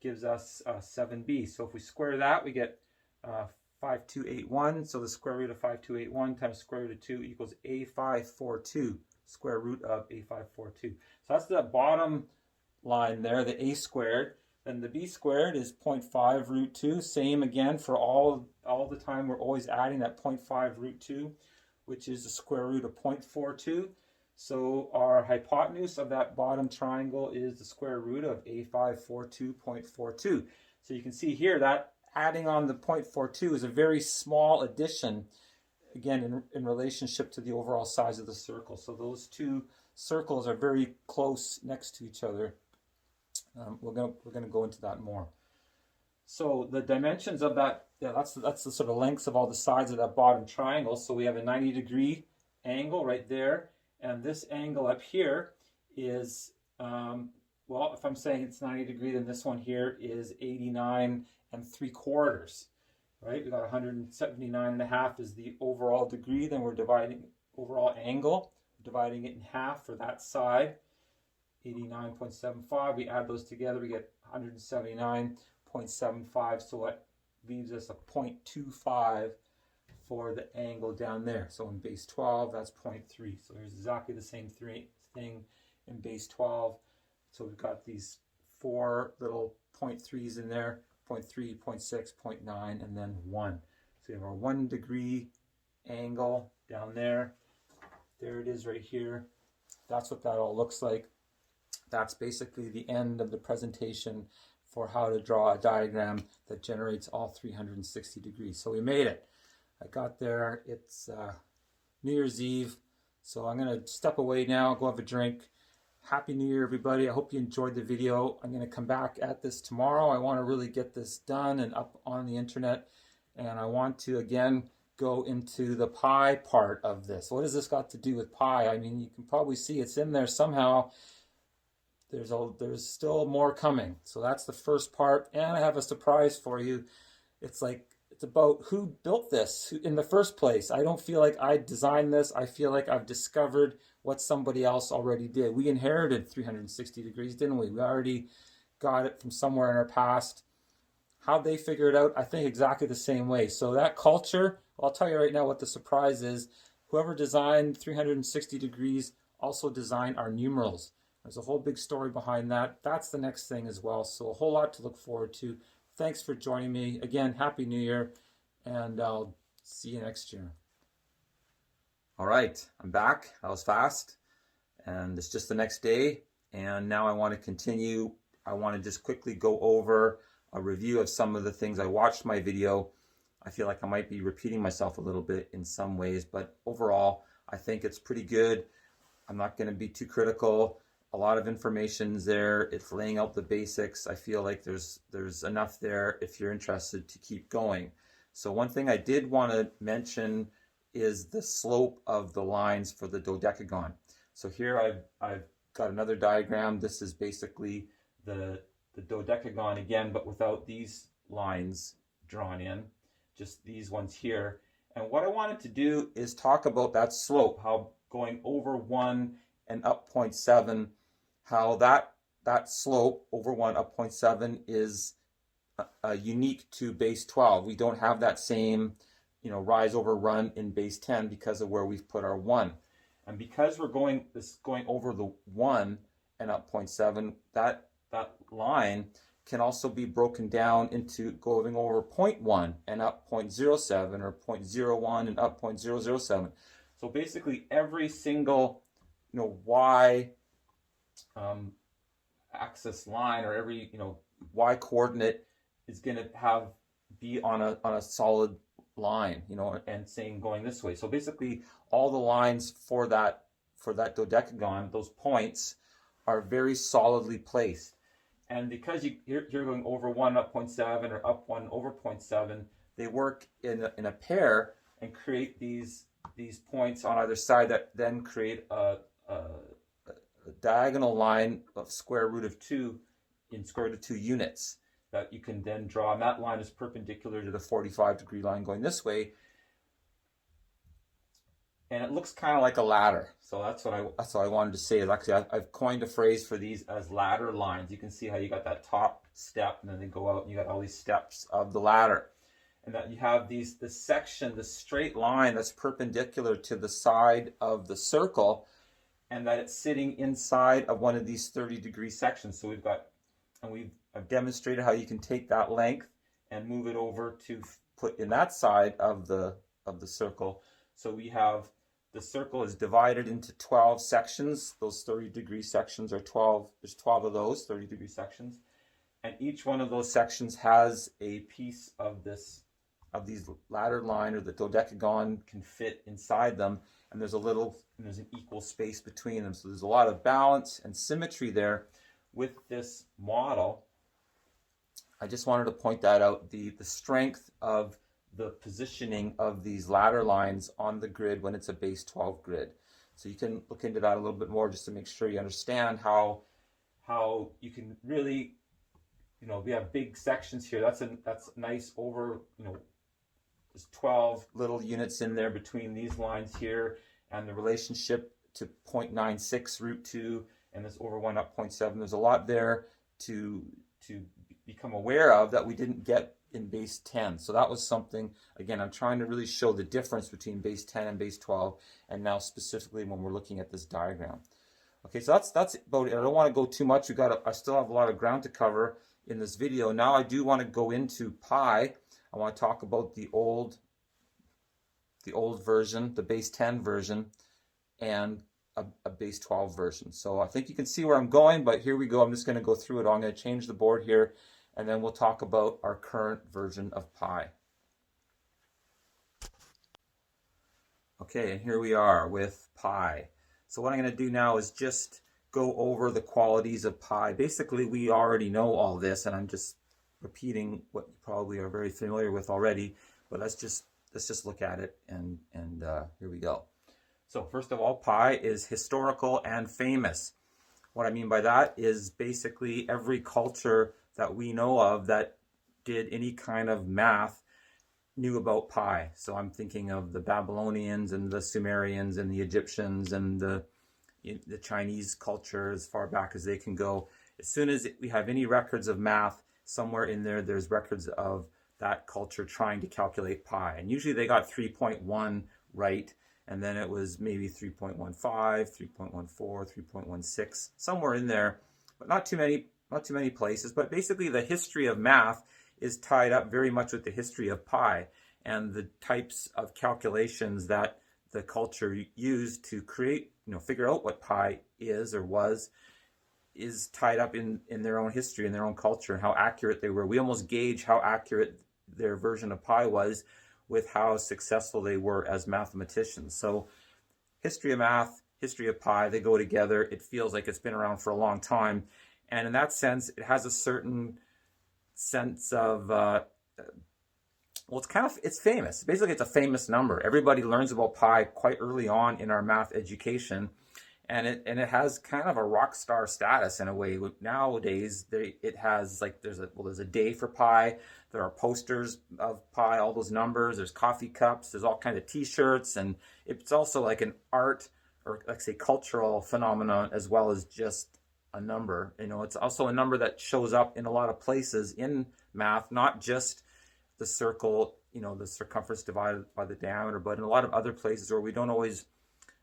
gives us 7b. So if we square that, we get 5281. So the square root of 5281 times square root of 2 equals a542, square root of a542. So that's the bottom line there, the a squared. Then the b squared is 0.5 root 2. Same again for all the time. We're always adding that 0.5 root 2, which is the square root of 0.42. So our hypotenuse of that bottom triangle is the square root of a542.42. So you can see here that adding on the 0.42 is a very small addition, again, in relationship to the overall size of the circle. So those two circles are very close next to each other. We're gonna go into that more. So the dimensions of that, that's the sort of lengths of all the sides of that bottom triangle. So we have a 90-degree angle right there. And this angle up here is, well, if I'm saying it's 90 degree, then this one here is 89 3/4, right? We got 179.5 is the overall degree. Then we're dividing overall angle, dividing it in half for that side, 89.75. We add those together, we get 179.75. So it leaves us a 0.25 for the angle down there. So in base 12, that's 0.3. So there's exactly the same thing in base 12. So we've got these 4 little 0.3s in there, 0.3, 0.6, 0.9, and then 1. So we have our 1 degree angle down there. There it is right here. That's what that all looks like. That's basically the end of the presentation for how to draw a diagram that generates all 360 degrees. So we made it. I got there. It's New Year's Eve, so I'm going to step away now, go have a drink. Happy New Year, everybody. I hope you enjoyed the video. I'm going to come back at this tomorrow. I want to really get this done and up on the internet, and I want to, again, go into the pi part of this. What has this got to do with pi? I mean, you can probably see it's in there somehow. There's still more coming. So that's the first part, and I have a surprise for you. It's about who built this in the first place. I don't feel like I designed this. I feel like I've discovered what somebody else already did. We inherited 360 degrees, didn't we? We already got it from somewhere in our past. How'd they figure it out? I think exactly the same way. So that culture, I'll tell you right now what the surprise is. Whoever designed 360 degrees also designed our numerals. There's a whole big story behind that. That's the next thing as well. So a whole lot to look forward to. Thanks for joining me. Again, Happy New Year, and I'll see you next year. All right, I'm back. That was fast, and it's just the next day, and now I want to continue. I want to just quickly go over a review of some of the things. I watched my video. I feel like I might be repeating myself a little bit in some ways, but overall, I think it's pretty good. I'm not going to be too critical. A lot of information's there. It's laying out the basics. I feel like there's enough there if you're interested to keep going. So one thing I did want to mention is the slope of the lines for the dodecagon. So here I've got another diagram. This is basically the dodecagon again, but without these lines drawn in, just these ones here. And what I wanted to do is talk about that slope, how going over 1 and up 0.7, how that slope over 1 up 0.7 is unique to base 12. We don't have that same, rise over run in base 10 because of where we've put our 1. And because we're going over the 1 and up 0.7, that line can also be broken down into going over 0.1 and up 0.07 or 0.01 and up 0.007. So basically every single y axis line, or every y coordinate is going to be on a solid line, and saying going this way. So basically all the lines for that dodecagon, those points, are very solidly placed. And because you're going over 1 up 0.7 or up 1 over 0.7, they work in a pair and create these points on either side that then create a diagonal line of square root of 2 in square root of 2 units that you can then draw. And that line is perpendicular to the 45-degree line going this way. And it looks kind of like a ladder. So that's what I wanted to say. Is actually I've coined a phrase for these as ladder lines. You can see how you got that top step, and then they go out, and you got all these steps of the ladder. And that you have this section, the straight line that's perpendicular to the side of the circle, and that it's sitting inside of one of these 30-degree sections. So I've demonstrated how you can take that length and move it over to put in that side of the circle. So we have the circle is divided into 12 sections. Those 30-degree sections are 12. There's 12 of those 30-degree sections, and each one of those sections has a piece of these ladder line, or the dodecagon, can fit inside them. And there's an equal space between them. So there's a lot of balance and symmetry there with this model. I just wanted to point that out, the strength of the positioning of these ladder lines on the grid when it's a base 12 grid. So you can look into that a little bit more just to make sure you understand how you can really, we have big sections here. That's nice over, there's 12 little units in there between these lines here, and the relationship to 0.96 root 2 and this over 1 up 0.7. There's a lot there to become aware of that we didn't get in base 10. So that was something, again, I'm trying to really show the difference between base 10 and base 12, and now specifically when we're looking at this diagram. Okay, so that's about it. I don't want to go too much. I still have a lot of ground to cover in this video. Now I do want to go into pi. I want to talk about the old version, the base 10 version, and a base 12 version. So I think you can see where I'm going, but here we go. I'm just going to go through it. I'm going to change the board here, and then we'll talk about our current version of pi. Okay, and here we are with pi. So what I'm going to do now is just go over the qualities of pi. Basically, we already know all this, and I'm just repeating what you probably are very familiar with already, but let's just look at it, and here we go. So first of all, pi is historical and famous. What I mean by that is basically every culture that we know of that did any kind of math knew about pi. So I'm thinking of the Babylonians and the Sumerians and the Egyptians and the Chinese culture as far back as they can go. As soon as we have any records of math, somewhere in there, there's records of that culture trying to calculate pi. And usually they got 3.1 right, and then it was maybe 3.15, 3.14, 3.16, somewhere in there, but not too many places. But basically the history of math is tied up very much with the history of pi, and the types of calculations that the culture used to create, figure out what pi is or was, is tied up in their own history, in their own culture, and how accurate they were. We almost gauge how accurate their version of pi was with how successful they were as mathematicians. So history of math, history of pi, they go together. It feels like it's been around for a long time. And in that sense, it has a certain sense of, it's famous. Basically, it's a famous number. Everybody learns about pi quite early on in our math education. and it has kind of a rock star status in a way. Nowadays, it has like there's a day for pi. There are posters of pi, all those numbers. There's coffee cups. There's all kinds of T-shirts, and it's also like an art or like say cultural phenomenon as well as just a number. It's also a number that shows up in a lot of places in math, not just the circle, the circumference divided by the diameter, but in a lot of other places where we don't always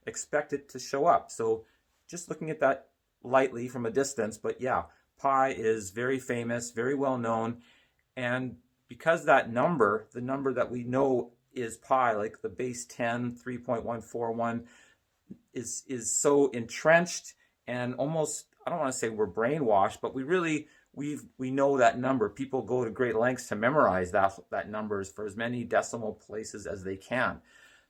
expect it to show up. So just looking at that lightly from a distance, but yeah, pi is very famous, very well known. And because that number, the number that we know is pi, like the base 10, 3.141, is so entrenched and almost, I don't want to say we're brainwashed, but we know that number. People go to great lengths to memorize that numbers for as many decimal places as they can.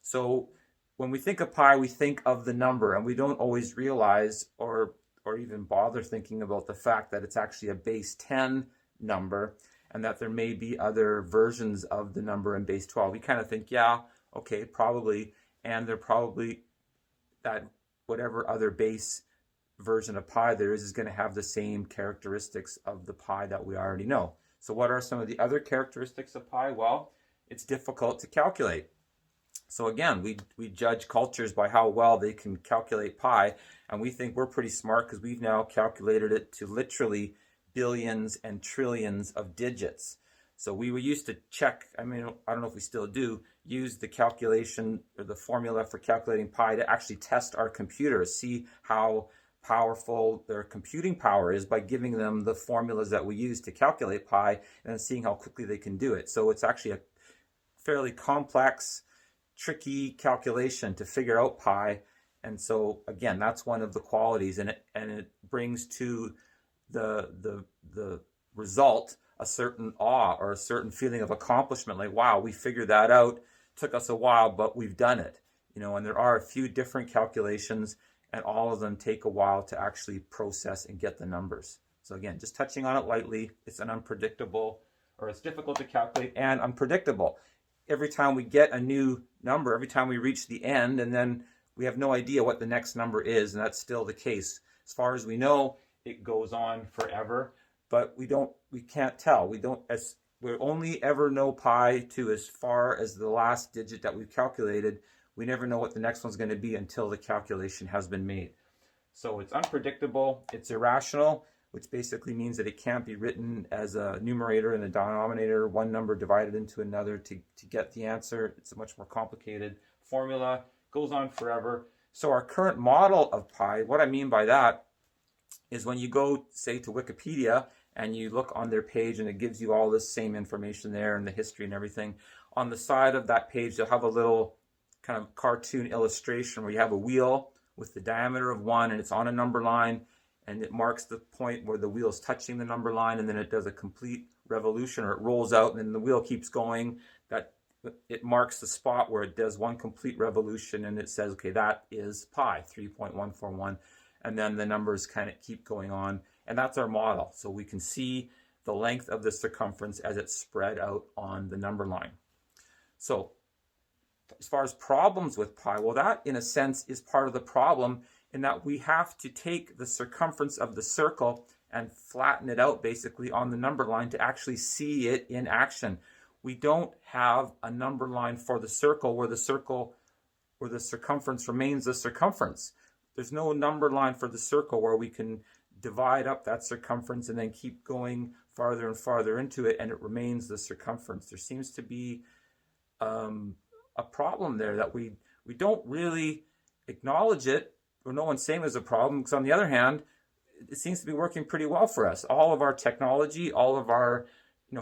So when we think of pi, we think of the number, and we don't always realize or even bother thinking about the fact that it's actually a base 10 number, and that there may be other versions of the number in base 12. We kind of think, yeah, okay, probably, and they're probably that whatever other base version of pi there is going to have the same characteristics of the pi that we already know. So what are some of the other characteristics of pi? Well, it's difficult to calculate. So again, we judge cultures by how well they can calculate pi, and we think we're pretty smart because we've now calculated it to literally billions and trillions of digits. So we used to check, I don't know if we still do, use the calculation or the formula for calculating pi to actually test our computers, see how powerful their computing power is by giving them the formulas that we use to calculate pi and then seeing how quickly they can do it. So it's actually a fairly complex, tricky calculation to figure out pi. And so again, that's one of the qualities, and it brings to the result a certain awe or a certain feeling of accomplishment, like, wow, we figured that out. Took us a while, but we've done it. And there are a few different calculations, and all of them take a while to actually process and get the numbers. So again, just touching on it lightly, it's it's difficult to calculate and unpredictable. Every time we get a new number, every time we reach the end, and then we have no idea what the next number is, and that's still the case. As far as we know, it goes on forever, but we can't tell. We only ever know pi to as far as the last digit that we've calculated. We never know what the next one's going to be until the calculation has been made. So it's unpredictable, it's irrational, which basically means that it can't be written as a numerator and a denominator, one number divided into another to get the answer. It's a much more complicated formula, goes on forever. So our current model of pi, what I mean by that is when you go, say, to Wikipedia and you look on their page and it gives you all this same information there and the history and everything, on the side of that page they'll have a little kind of cartoon illustration where you have a wheel with the diameter of 1 and it's on a number line, and it marks the point where the wheel is touching the number line, and then it does a complete revolution, or it rolls out and then the wheel keeps going. That it marks the spot where it does one complete revolution, and it says, okay, that is pi, 3.141, and then the numbers kind of keep going on, and that's our model. So we can see the length of the circumference as it's spread out on the number line. So as far as problems with pi, well, that in a sense is part of the problem, in that we have to take the circumference of the circle and flatten it out basically on the number line to actually see it in action. We don't have a number line for the circle where the circumference remains the circumference. There's no number line for the circle where we can divide up that circumference and then keep going farther and farther into it and it remains the circumference. There seems to be a problem there that we don't really acknowledge it, or no one's saying there's a problem, because on the other hand, it seems to be working pretty well for us. All of our technology, all of our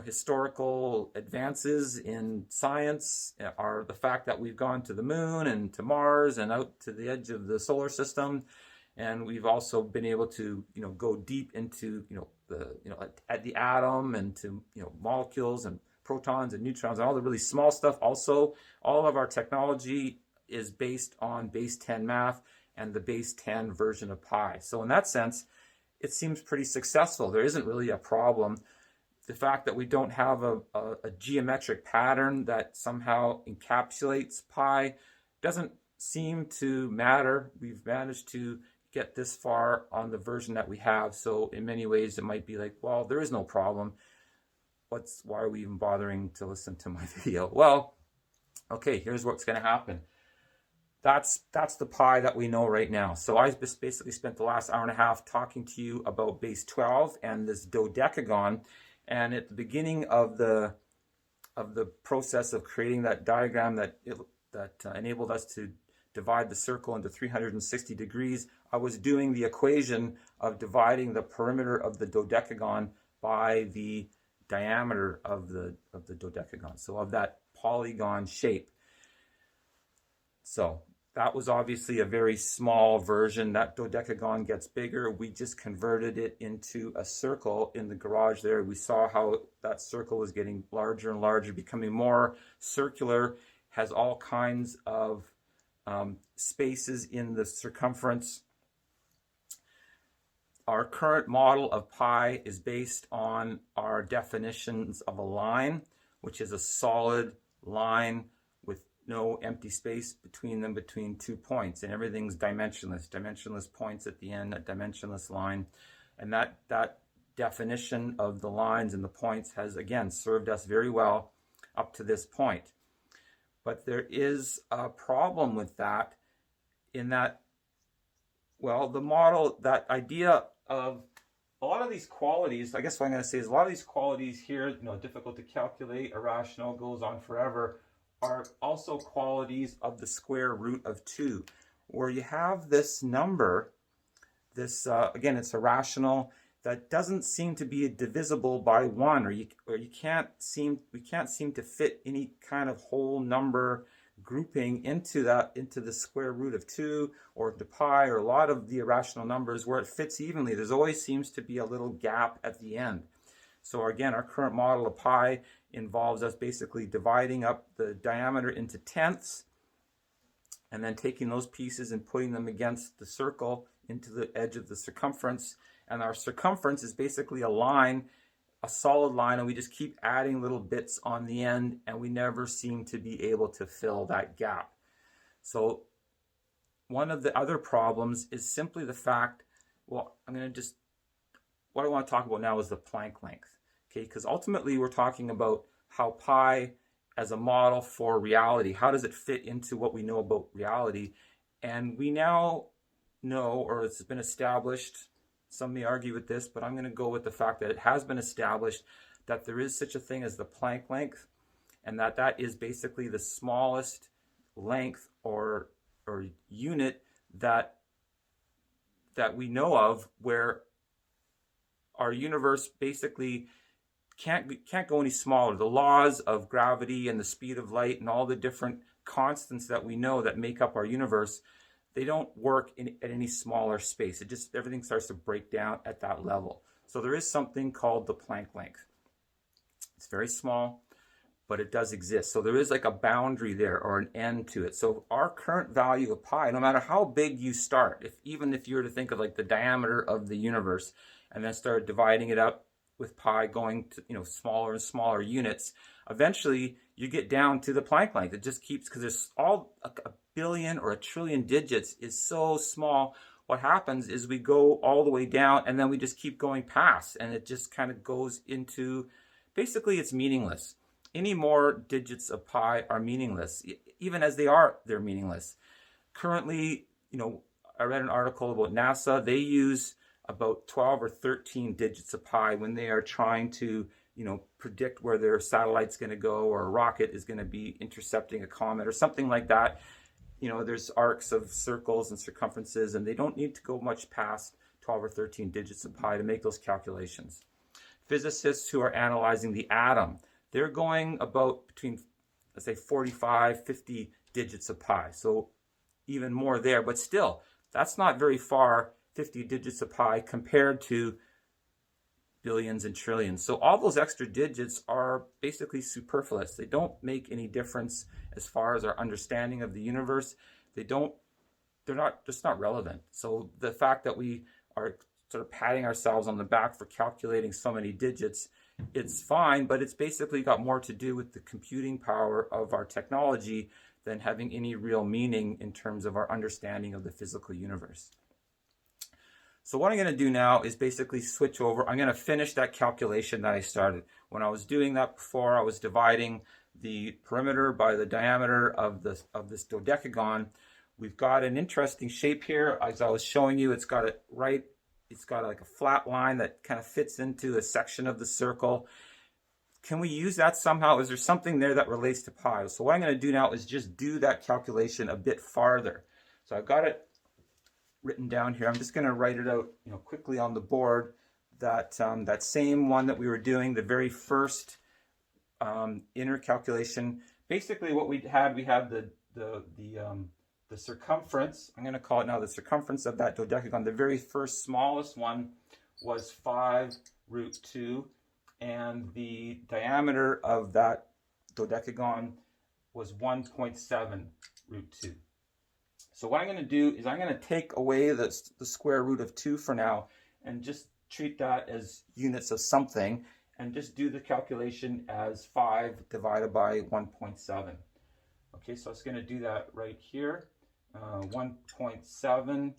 historical advances in science, are the fact that we've gone to the moon and to Mars and out to the edge of the solar system, and we've also been able to go deep into at the atom and to molecules and protons and neutrons and all the really small stuff. Also, all of our technology is based on base 10 math and the base 10 version of pi. So in that sense, it seems pretty successful. There isn't really a problem. The fact that we don't have a geometric pattern that somehow encapsulates pi doesn't seem to matter. We've managed to get this far on the version that we have. So in many ways, it might be like, well, there is no problem. Why are we even bothering to listen to my video? Well, okay, here's what's going to happen. That's the pi that we know right now. So I just basically spent the last hour and a half talking to you about base 12 and this dodecagon. And at the beginning of the process of creating that diagram that enabled us to divide the circle into 360 degrees, I was doing the equation of dividing the perimeter of the dodecagon by the diameter of the dodecagon, so of that polygon shape. So that was obviously a very small version. That dodecagon gets bigger. We just converted it into a circle in the garage there. We saw how that circle was getting larger and larger, becoming more circular, has all kinds of spaces in the circumference. Our current model of pi is based on our definitions of a line, which is a solid line with no empty space between them, between 2 points, and everything's dimensionless points at the end, a dimensionless line. And that definition of the lines and the points has, again, served us very well up to this point. But there is a problem with that, in that, well, the model, that idea of a lot of these qualities, I guess what I'm going to say is a lot of these qualities here, difficult to calculate, irrational, goes on forever, are also qualities of the square root of 2, where you have this number, this, again, it's irrational, that doesn't seem to be divisible by 1, or we can't seem to fit any kind of whole number grouping into the square root of 2 or to pi, or a lot of the irrational numbers where it fits evenly. There's always seems to be a little gap at the end. So again, our current model of pi involves us basically dividing up the diameter into tenths and then taking those pieces and putting them against the circle into the edge of the circumference. And our circumference is basically a line, a solid line, and we just keep adding little bits on the end, and we never seem to be able to fill that gap. So one of the other problems is simply the fact, well, what I want to talk about now is the Planck length, okay? Because ultimately we're talking about how pi as a model for reality, how does it fit into what we know about reality? And we now know, or it's been established, some may argue with this, but I'm going to go with the fact that it has been established that there is such a thing as the Planck length, and that is basically the smallest length or unit that we know of, where our universe basically can't go any smaller. The laws of gravity and the speed of light and all the different constants that we know that make up our universe, they don't work at any smaller space. Everything starts to break down at that level. So there is something called the Planck length. It's very small, but it does exist. So there is like a boundary there, or an end to it. So our current value of pi, no matter how big you start, even if you were to think of like the diameter of the universe and then start dividing it up with pi going to smaller and smaller units, eventually you get down to the Planck length. It just keeps, because there's all a billion or a trillion digits is so small. What happens is we go all the way down, and then we just keep going past, and it just kind of goes into, basically it's meaningless. Any more digits of pi are meaningless. Even as they're meaningless. Currently, I read an article about NASA. They use about 12 or 13 digits of pi when they are trying to predict where their satellite's going to go, or a rocket is going to be intercepting a comet or something like that. There's arcs of circles and circumferences, and they don't need to go much past 12 or 13 digits of pi to make those calculations. Physicists who are analyzing the atom, they're going about between, let's say, 45, 50 digits of pi. So even more there, but still, that's not very far, 50 digits of pi compared to billions and trillions. So all those extra digits are basically superfluous. They don't make any difference as far as our understanding of the universe. They're just not relevant. So the fact that we are sort of patting ourselves on the back for calculating so many digits, it's fine, but it's basically got more to do with the computing power of our technology than having any real meaning in terms of our understanding of the physical universe. So what I'm going to do now is basically switch over. I'm going to finish that calculation that I started. When I was doing that before, I was dividing the perimeter by the diameter of this dodecagon. We've got an interesting shape here. As I was showing you, it's got like a flat line that kind of fits into a section of the circle. Can we use that somehow? Is there something there that relates to pi? So what I'm going to do now is just do that calculation a bit farther. So I've got it written down here. I'm just going to write it out, quickly on the board. That same one that we were doing, the very first inner calculation. Basically, what we had the circumference. I'm going to call it now the circumference of that dodecagon. The very first smallest one was 5√2, and the diameter of that dodecagon was 1.7√2. So what I'm going to do is I'm going to take away the square root of 2 for now and just treat that as units of something and just do the calculation as 5 divided by 1.7. Okay, so I was going to do that right here. 1.7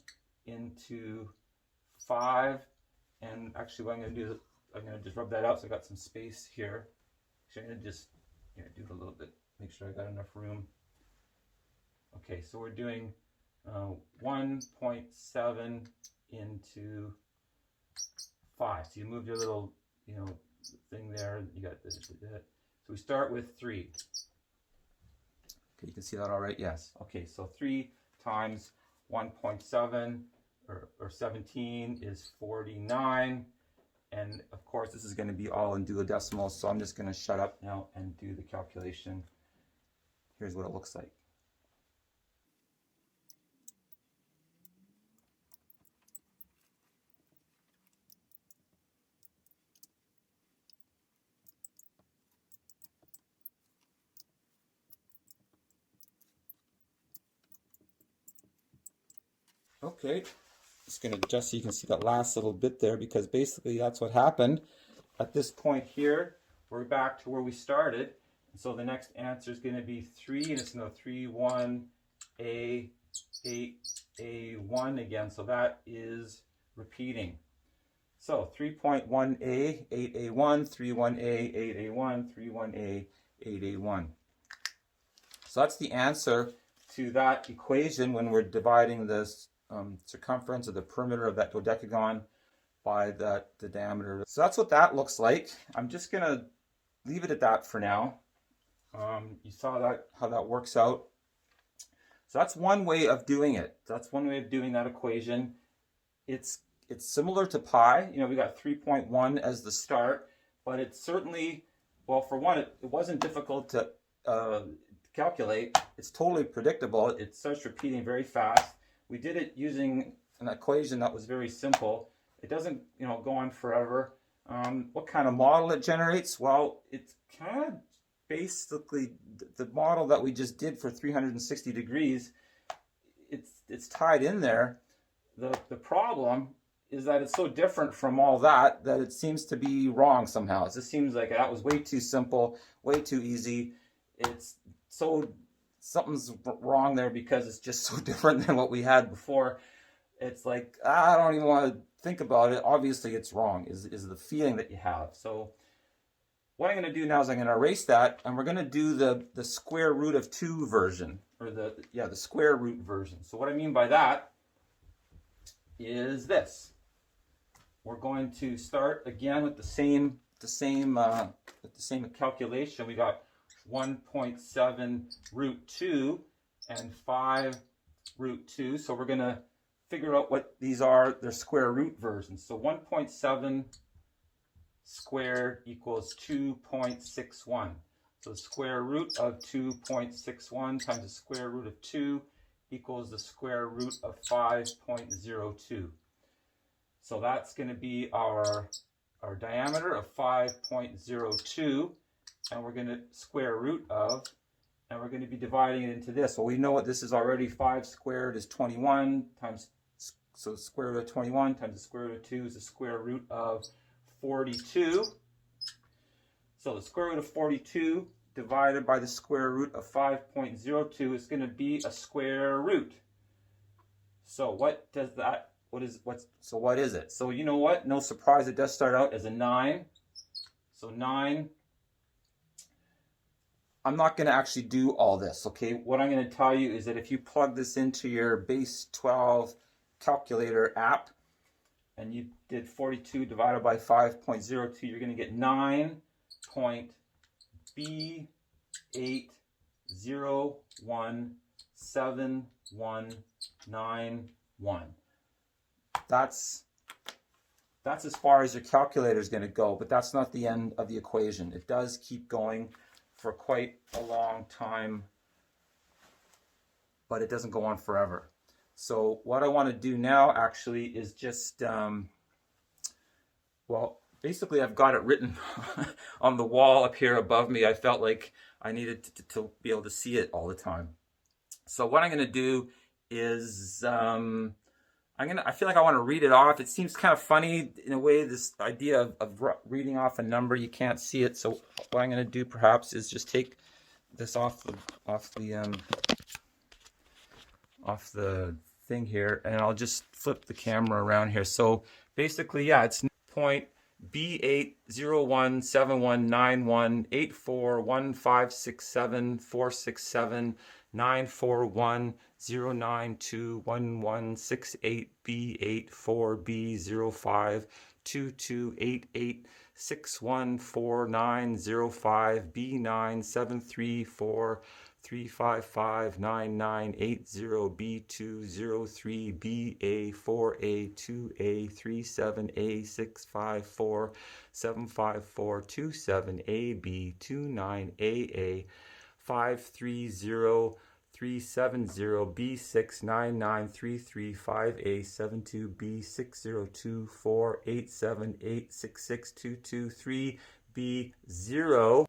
into 5, and actually what I'm going to do is I'm going to just rub that out so I got some space here. So I'm going to just do it a little bit, make sure I got enough room. Okay, so we're doing 1.7 into 5. So you moved your little, thing there. You got this. So we start with 3. Okay, you can see that all right? Yes. Okay, so 3 times 1.7 or 17 is 49. And of course, this is going to be all in duodecimals. So I'm just going to shut up now and do the calculation. Here's what it looks like. Okay, just going to adjust so you can see that last little bit there, because basically that's what happened. At this point here, we're back to where we started. And so the next answer is going to be 3, and it's going to 3, 1, A, 8, A1 again. So that is repeating. So 3.1A, 8A1, 3.1A, 8A1, 3.1A, 8A1. So that's the answer to that equation when we're dividing this circumference or the perimeter of that dodecagon by the diameter. So that's what that looks like. I'm just going to leave it at that for now. You saw how that works out. So that's one way of doing it. That's one way of doing that equation. It's similar to pi. We got 3.1 as the start, but it's certainly, well, for one, it wasn't difficult to calculate. It's totally predictable. It starts repeating very fast. We did it using an equation that was very simple. It doesn't, go on forever. What kind of model it generates? Well, it's kind of basically the model that we just did for 360 degrees. It's tied in there. The problem is that it's so different from all that it seems to be wrong somehow. It just seems like that was way too simple, way too easy. Something's wrong there because it's just so different than what we had before. It's like, I don't even want to think about it. Obviously it's wrong, is the feeling that you have. So what I'm going to do now is I'm going to erase that, and we're going to do the square root of 2 version, or the square root version. So what I mean by that is this. We're going to start again with the same calculation. We got 1.7√2 and 5√2. So we're going to figure out what these are, their square root versions. So 1.7 squared equals 2.61. So the square root of 2.61 times the square root of 2 equals the square root of 5.02. So that's going to be our diameter of 5.02. And we're going to square root of, and we're going to be dividing it into this. Well, we know what this is already. 5 squared is 21 times, so the square root of 21 times the square root of 2 is the square root of 42. So the square root of 42 divided by the square root of 5.02 is going to be a square root. So what what is it? So you know what? No surprise, it does start out as a 9. So 9. I'm not going to actually do all this, okay? What I'm going to tell you is that if you plug this into your base 12 calculator app and you did 42 divided by 5.02, you're going to get 9.B8017191. That's as far as your calculator is going to go, but that's not the end of the equation. It does keep going for quite a long time, but it doesn't go on forever. So what I want to do now actually is just, well, basically I've got it written on the wall up here above me. I felt like I needed to be able to see it all the time. So what I'm going to do is, I feel like I want to read it off. It seems kind of funny in a way, this idea of reading off a number. You can't see it. So what I'm going to do perhaps is just take this off the thing here, and I'll just flip the camera around here. So basically, yeah, it's point B0.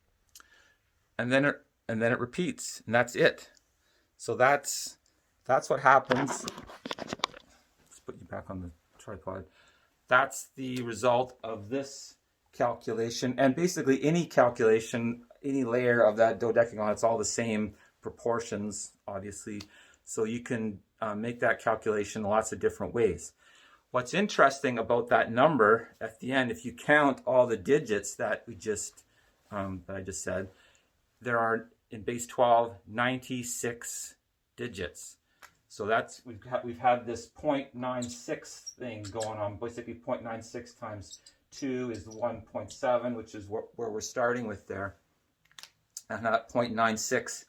And then it repeats, and that's it. So that's what happens. Let's put you back on the tripod. That's the result of this calculation, and basically any calculation, any layer of that dodecagon, it's all the same proportions, obviously. So you can make that calculation lots of different ways. What's interesting about that number at the end, if you count all the digits that I just said, there are in base 12 96 digits. So that's we've had this 0.96 thing going on. Basically 0.96 times 2 is 1.7, which is where we're starting with there. And that 0.96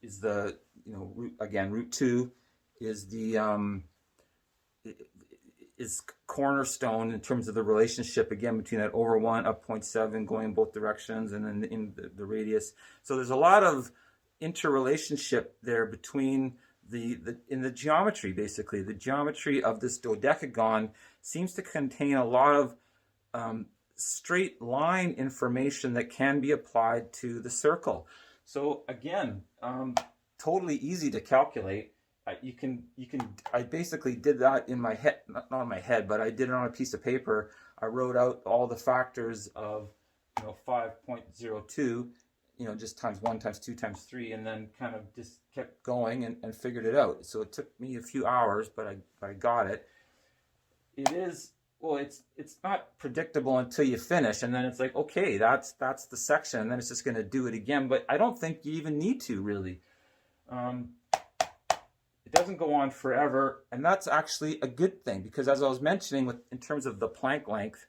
is the root 2 is the is cornerstone in terms of the relationship, again, between that over 1 up 0.7 going in both directions, and then in the radius. So there's a lot of interrelationship there between in the geometry. Basically the geometry of this dodecagon seems to contain a lot of straight line information that can be applied to the circle. So again, totally easy to calculate. I basically did that in my head, not in my head, but I did it on a piece of paper. I wrote out all the factors of 5.02, just times 1 times 2 times 3, and then kind of just kept going and figured it out. So it took me a few hours, but I got it. It is, well, it's not predictable until you finish, and then it's like, okay, that's the section, and then it's just going to do it again. But I don't think you even need to, really. It doesn't go on forever, and that's actually a good thing, because as I was mentioning, in terms of the Planck length,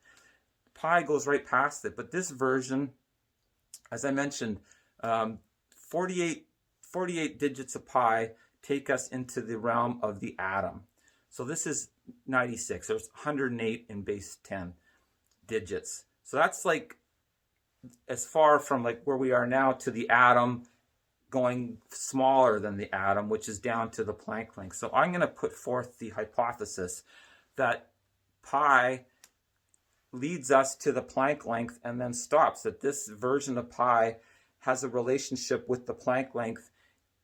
pi goes right past it. But this version, as I mentioned, 48 digits of pi take us into the realm of the atom. So this is 96. There's 108 in base 10 digits. So that's like as far from like where we are now to the atom, going smaller than the atom, which is down to the Planck length. So I'm going to put forth the hypothesis that pi leads us to the Planck length and then stops, that this version of pi has a relationship with the Planck length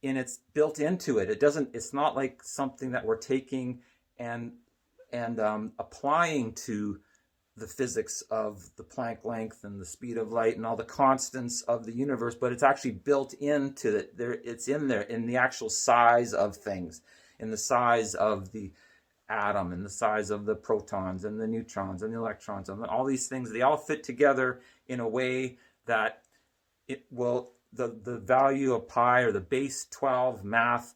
it's built into it. It's not like something that we're taking and applying to the physics of the Planck length and the speed of light and all the constants of the universe, but it's actually built into it. It's in there in the actual size of things, in the size of the atom and the size of the protons and the neutrons and the electrons and all these things, they all fit together in a way that it will, the value of pi, or the base 12 math,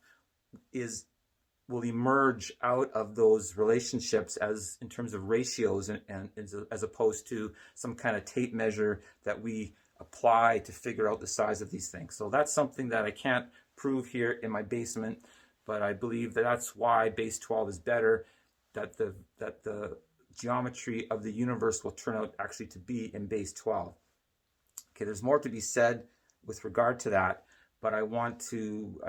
will emerge out of those relationships as in terms of ratios, and as opposed to some kind of tape measure that we apply to figure out the size of these things. So that's something that I can't prove here in my basement, but I believe that that's why base 12 is better, that the geometry of the universe will turn out actually to be in base 12. Okay, there's more to be said with regard to that, but I want to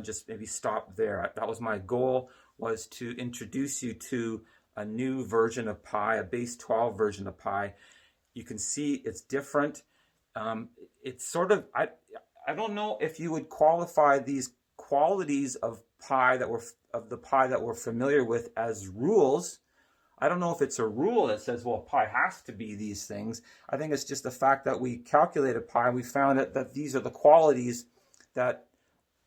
just maybe stop there. That was my goal, was to introduce you to a new version of pi, a base 12 version of pi. You can see it's different. It's sort of, I don't know if you would qualify these qualities of pi that we're familiar with as rules. I don't know if it's a rule that says, well, pi has to be these things. I think it's just the fact that we calculated pi and we found that these are the qualities that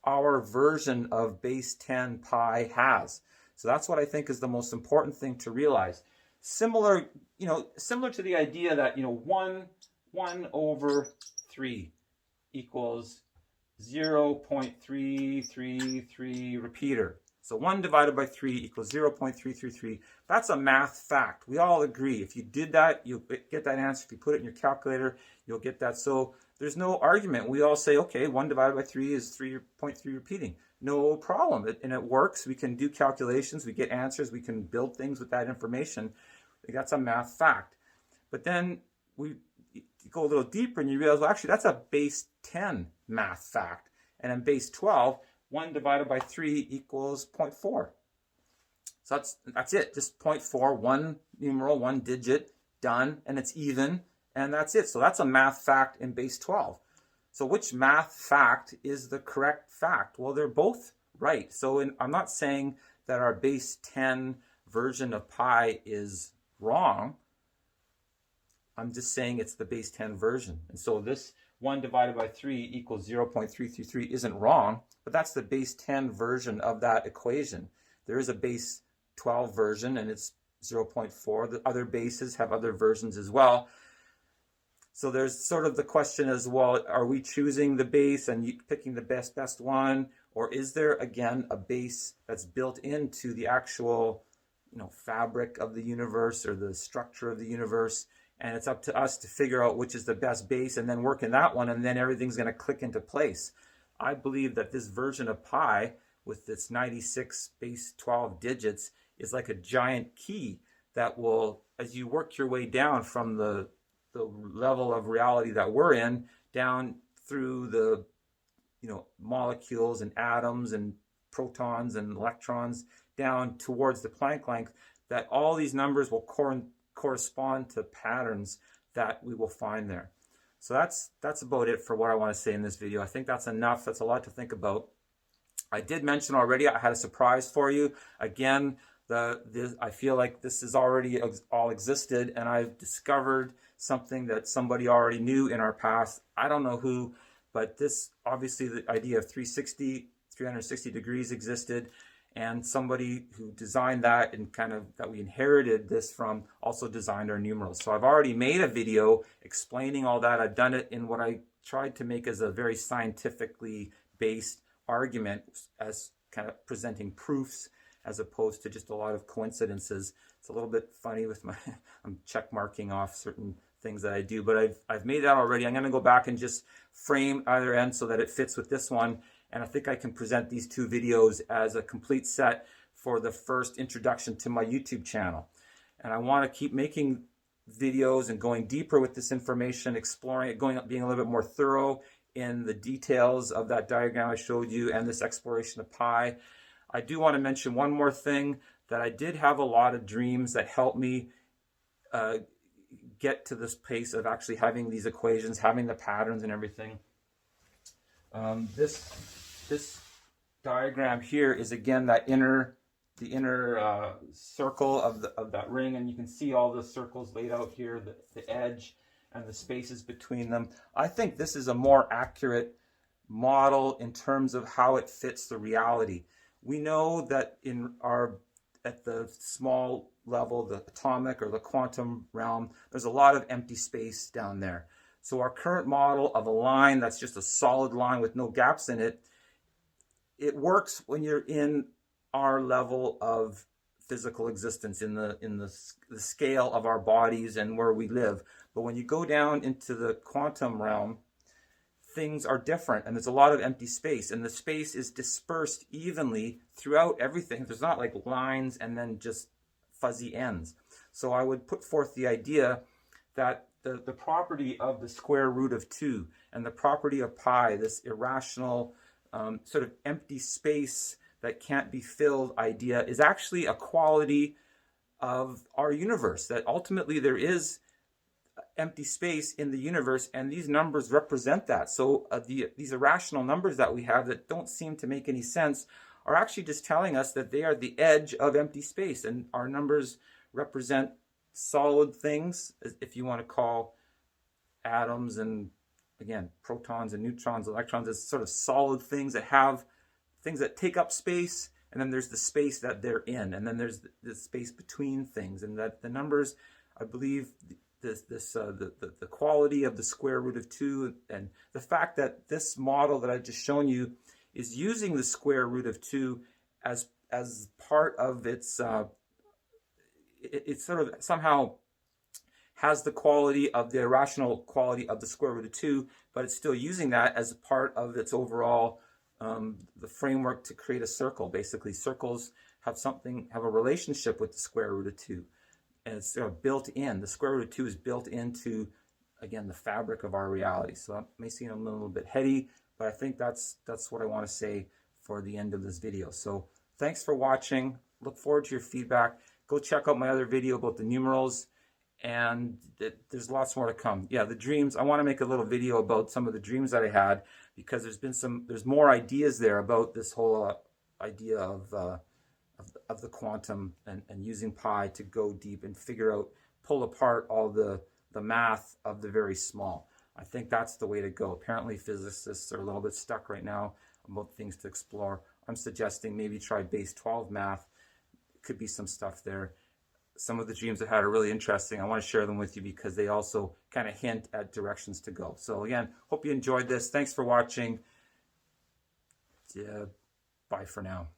our version of base 10 pi has. So that's what I think is the most important thing to realize. Similar to the idea that, 1 over 3 equals 0.333 repeater. So 1 divided by 3 equals 0.333. That's a math fact. We all agree. If you did that, you'll get that answer. If you put it in your calculator, you'll get that. So there's no argument. We all say, okay, 1 divided by 3 is 3.3 repeating. No problem. And it works. We can do calculations. We get answers. We can build things with that information. That's a math fact. But then you go a little deeper and you realize, well, actually, that's a base 10 math fact. And in base 12, 1 divided by 3 equals 0.4. So that's it. Just 0.4, one numeral, one digit, done, and it's even, and that's it. So that's a math fact in base 12. So which math fact is the correct fact? Well, they're both right. So I'm not saying that our base 10 version of pi is wrong. I'm just saying it's the base 10 version. And so this 1 divided by 3 equals 0.333 isn't wrong, but that's the base 10 version of that equation. There is a base 12 version, and it's 0.4. The other bases have other versions as well. So there's sort of the question as well, are we choosing the base and picking the best one, or is there, again, a base that's built into the actual fabric of the universe or the structure of the universe? And it's up to us to figure out which is the best base and then work in that one, and then everything's going to click into place. I believe that this version of pi with its 96 base 12 digits is like a giant key that will, as you work your way down from the level of reality that we're in, down through the molecules and atoms and protons and electrons, down towards the Planck length, that all these numbers will correspond to patterns that we will find there. So that's about it for what I want to say in this video. I think that's enough. That's a lot to think about. I did mention already I had a surprise for you. Again, I feel like this has already all existed, and I've discovered something that somebody already knew in our past. I don't know who, but this, obviously the idea of 360 degrees existed, and somebody who designed that and that we inherited this from also designed our numerals. So I've already made a video explaining all that. I've done it in what I tried to make as a very scientifically based argument, as kind of presenting proofs as opposed to just a lot of coincidences. It's a little bit funny with I'm check marking off certain things that I do, but I've made that already. I'm going to go back and just frame either end so that it fits with this one. And I think I can present these two videos as a complete set for the first introduction to my YouTube channel. And I want to keep making videos and going deeper with this information, exploring it, being a little bit more thorough in the details of that diagram I showed you and this exploration of pi. I do want to mention one more thing, that I did have a lot of dreams that helped me get to this pace of actually having these equations, having the patterns and everything. This diagram here is, again, the inner circle of that ring, and you can see all the circles laid out here, the edge and the spaces between them. I think this is a more accurate model in terms of how it fits the reality. We know that in our at the small level, the atomic or the quantum realm, there's a lot of empty space down there. So our current model of a line that's just a solid line with no gaps in it, it works when you're in our level of physical existence, in the scale of our bodies and where we live. But when you go down into the quantum realm, things are different, and there's a lot of empty space, and the space is dispersed evenly throughout everything. There's not like lines and then just fuzzy ends. So I would put forth the idea that the property of the square root of 2 and the property of pi, this irrational sort of empty space that can't be filled idea, is actually a quality of our universe, that ultimately there is empty space in the universe, and these numbers represent that. So these irrational numbers that we have that don't seem to make any sense are actually just telling us that they are the edge of empty space, and our numbers represent solid things, if you want to call atoms and, again, protons and neutrons, electrons, as sort of solid things that have things that take up space, and then there's the space that they're in, and then there's the space between things, and that the numbers, I believe, the quality of the square root of 2, and the fact that this model that I've just shown you is using the square root of 2 as part of its, it sort of somehow has the quality of the irrational quality of the square root of 2, but it's still using that as a part of its overall the framework to create a circle. Basically, circles have a relationship with the square root of 2. And it's sort of built in. The square root of 2 is built into, again, the fabric of our reality. So that may seem a little bit heady, but I think that's what I want to say for the end of this video. So thanks for watching. Look forward to your feedback. Go check out my other video about the numerals, and there's lots more to come. Yeah, the dreams. I want to make a little video about some of the dreams that I had, because there's more ideas there about this whole idea of the quantum and using pi to go deep and pull apart all the math of the very small. I think that's the way to go. Apparently physicists are a little bit stuck right now about things to explore. I'm suggesting maybe try base 12 math. Could be some stuff there. Some of the dreams I had are really interesting. I want to share them with you because they also kind of hint at directions to go. So again, hope you enjoyed this. Thanks for watching. Bye for now.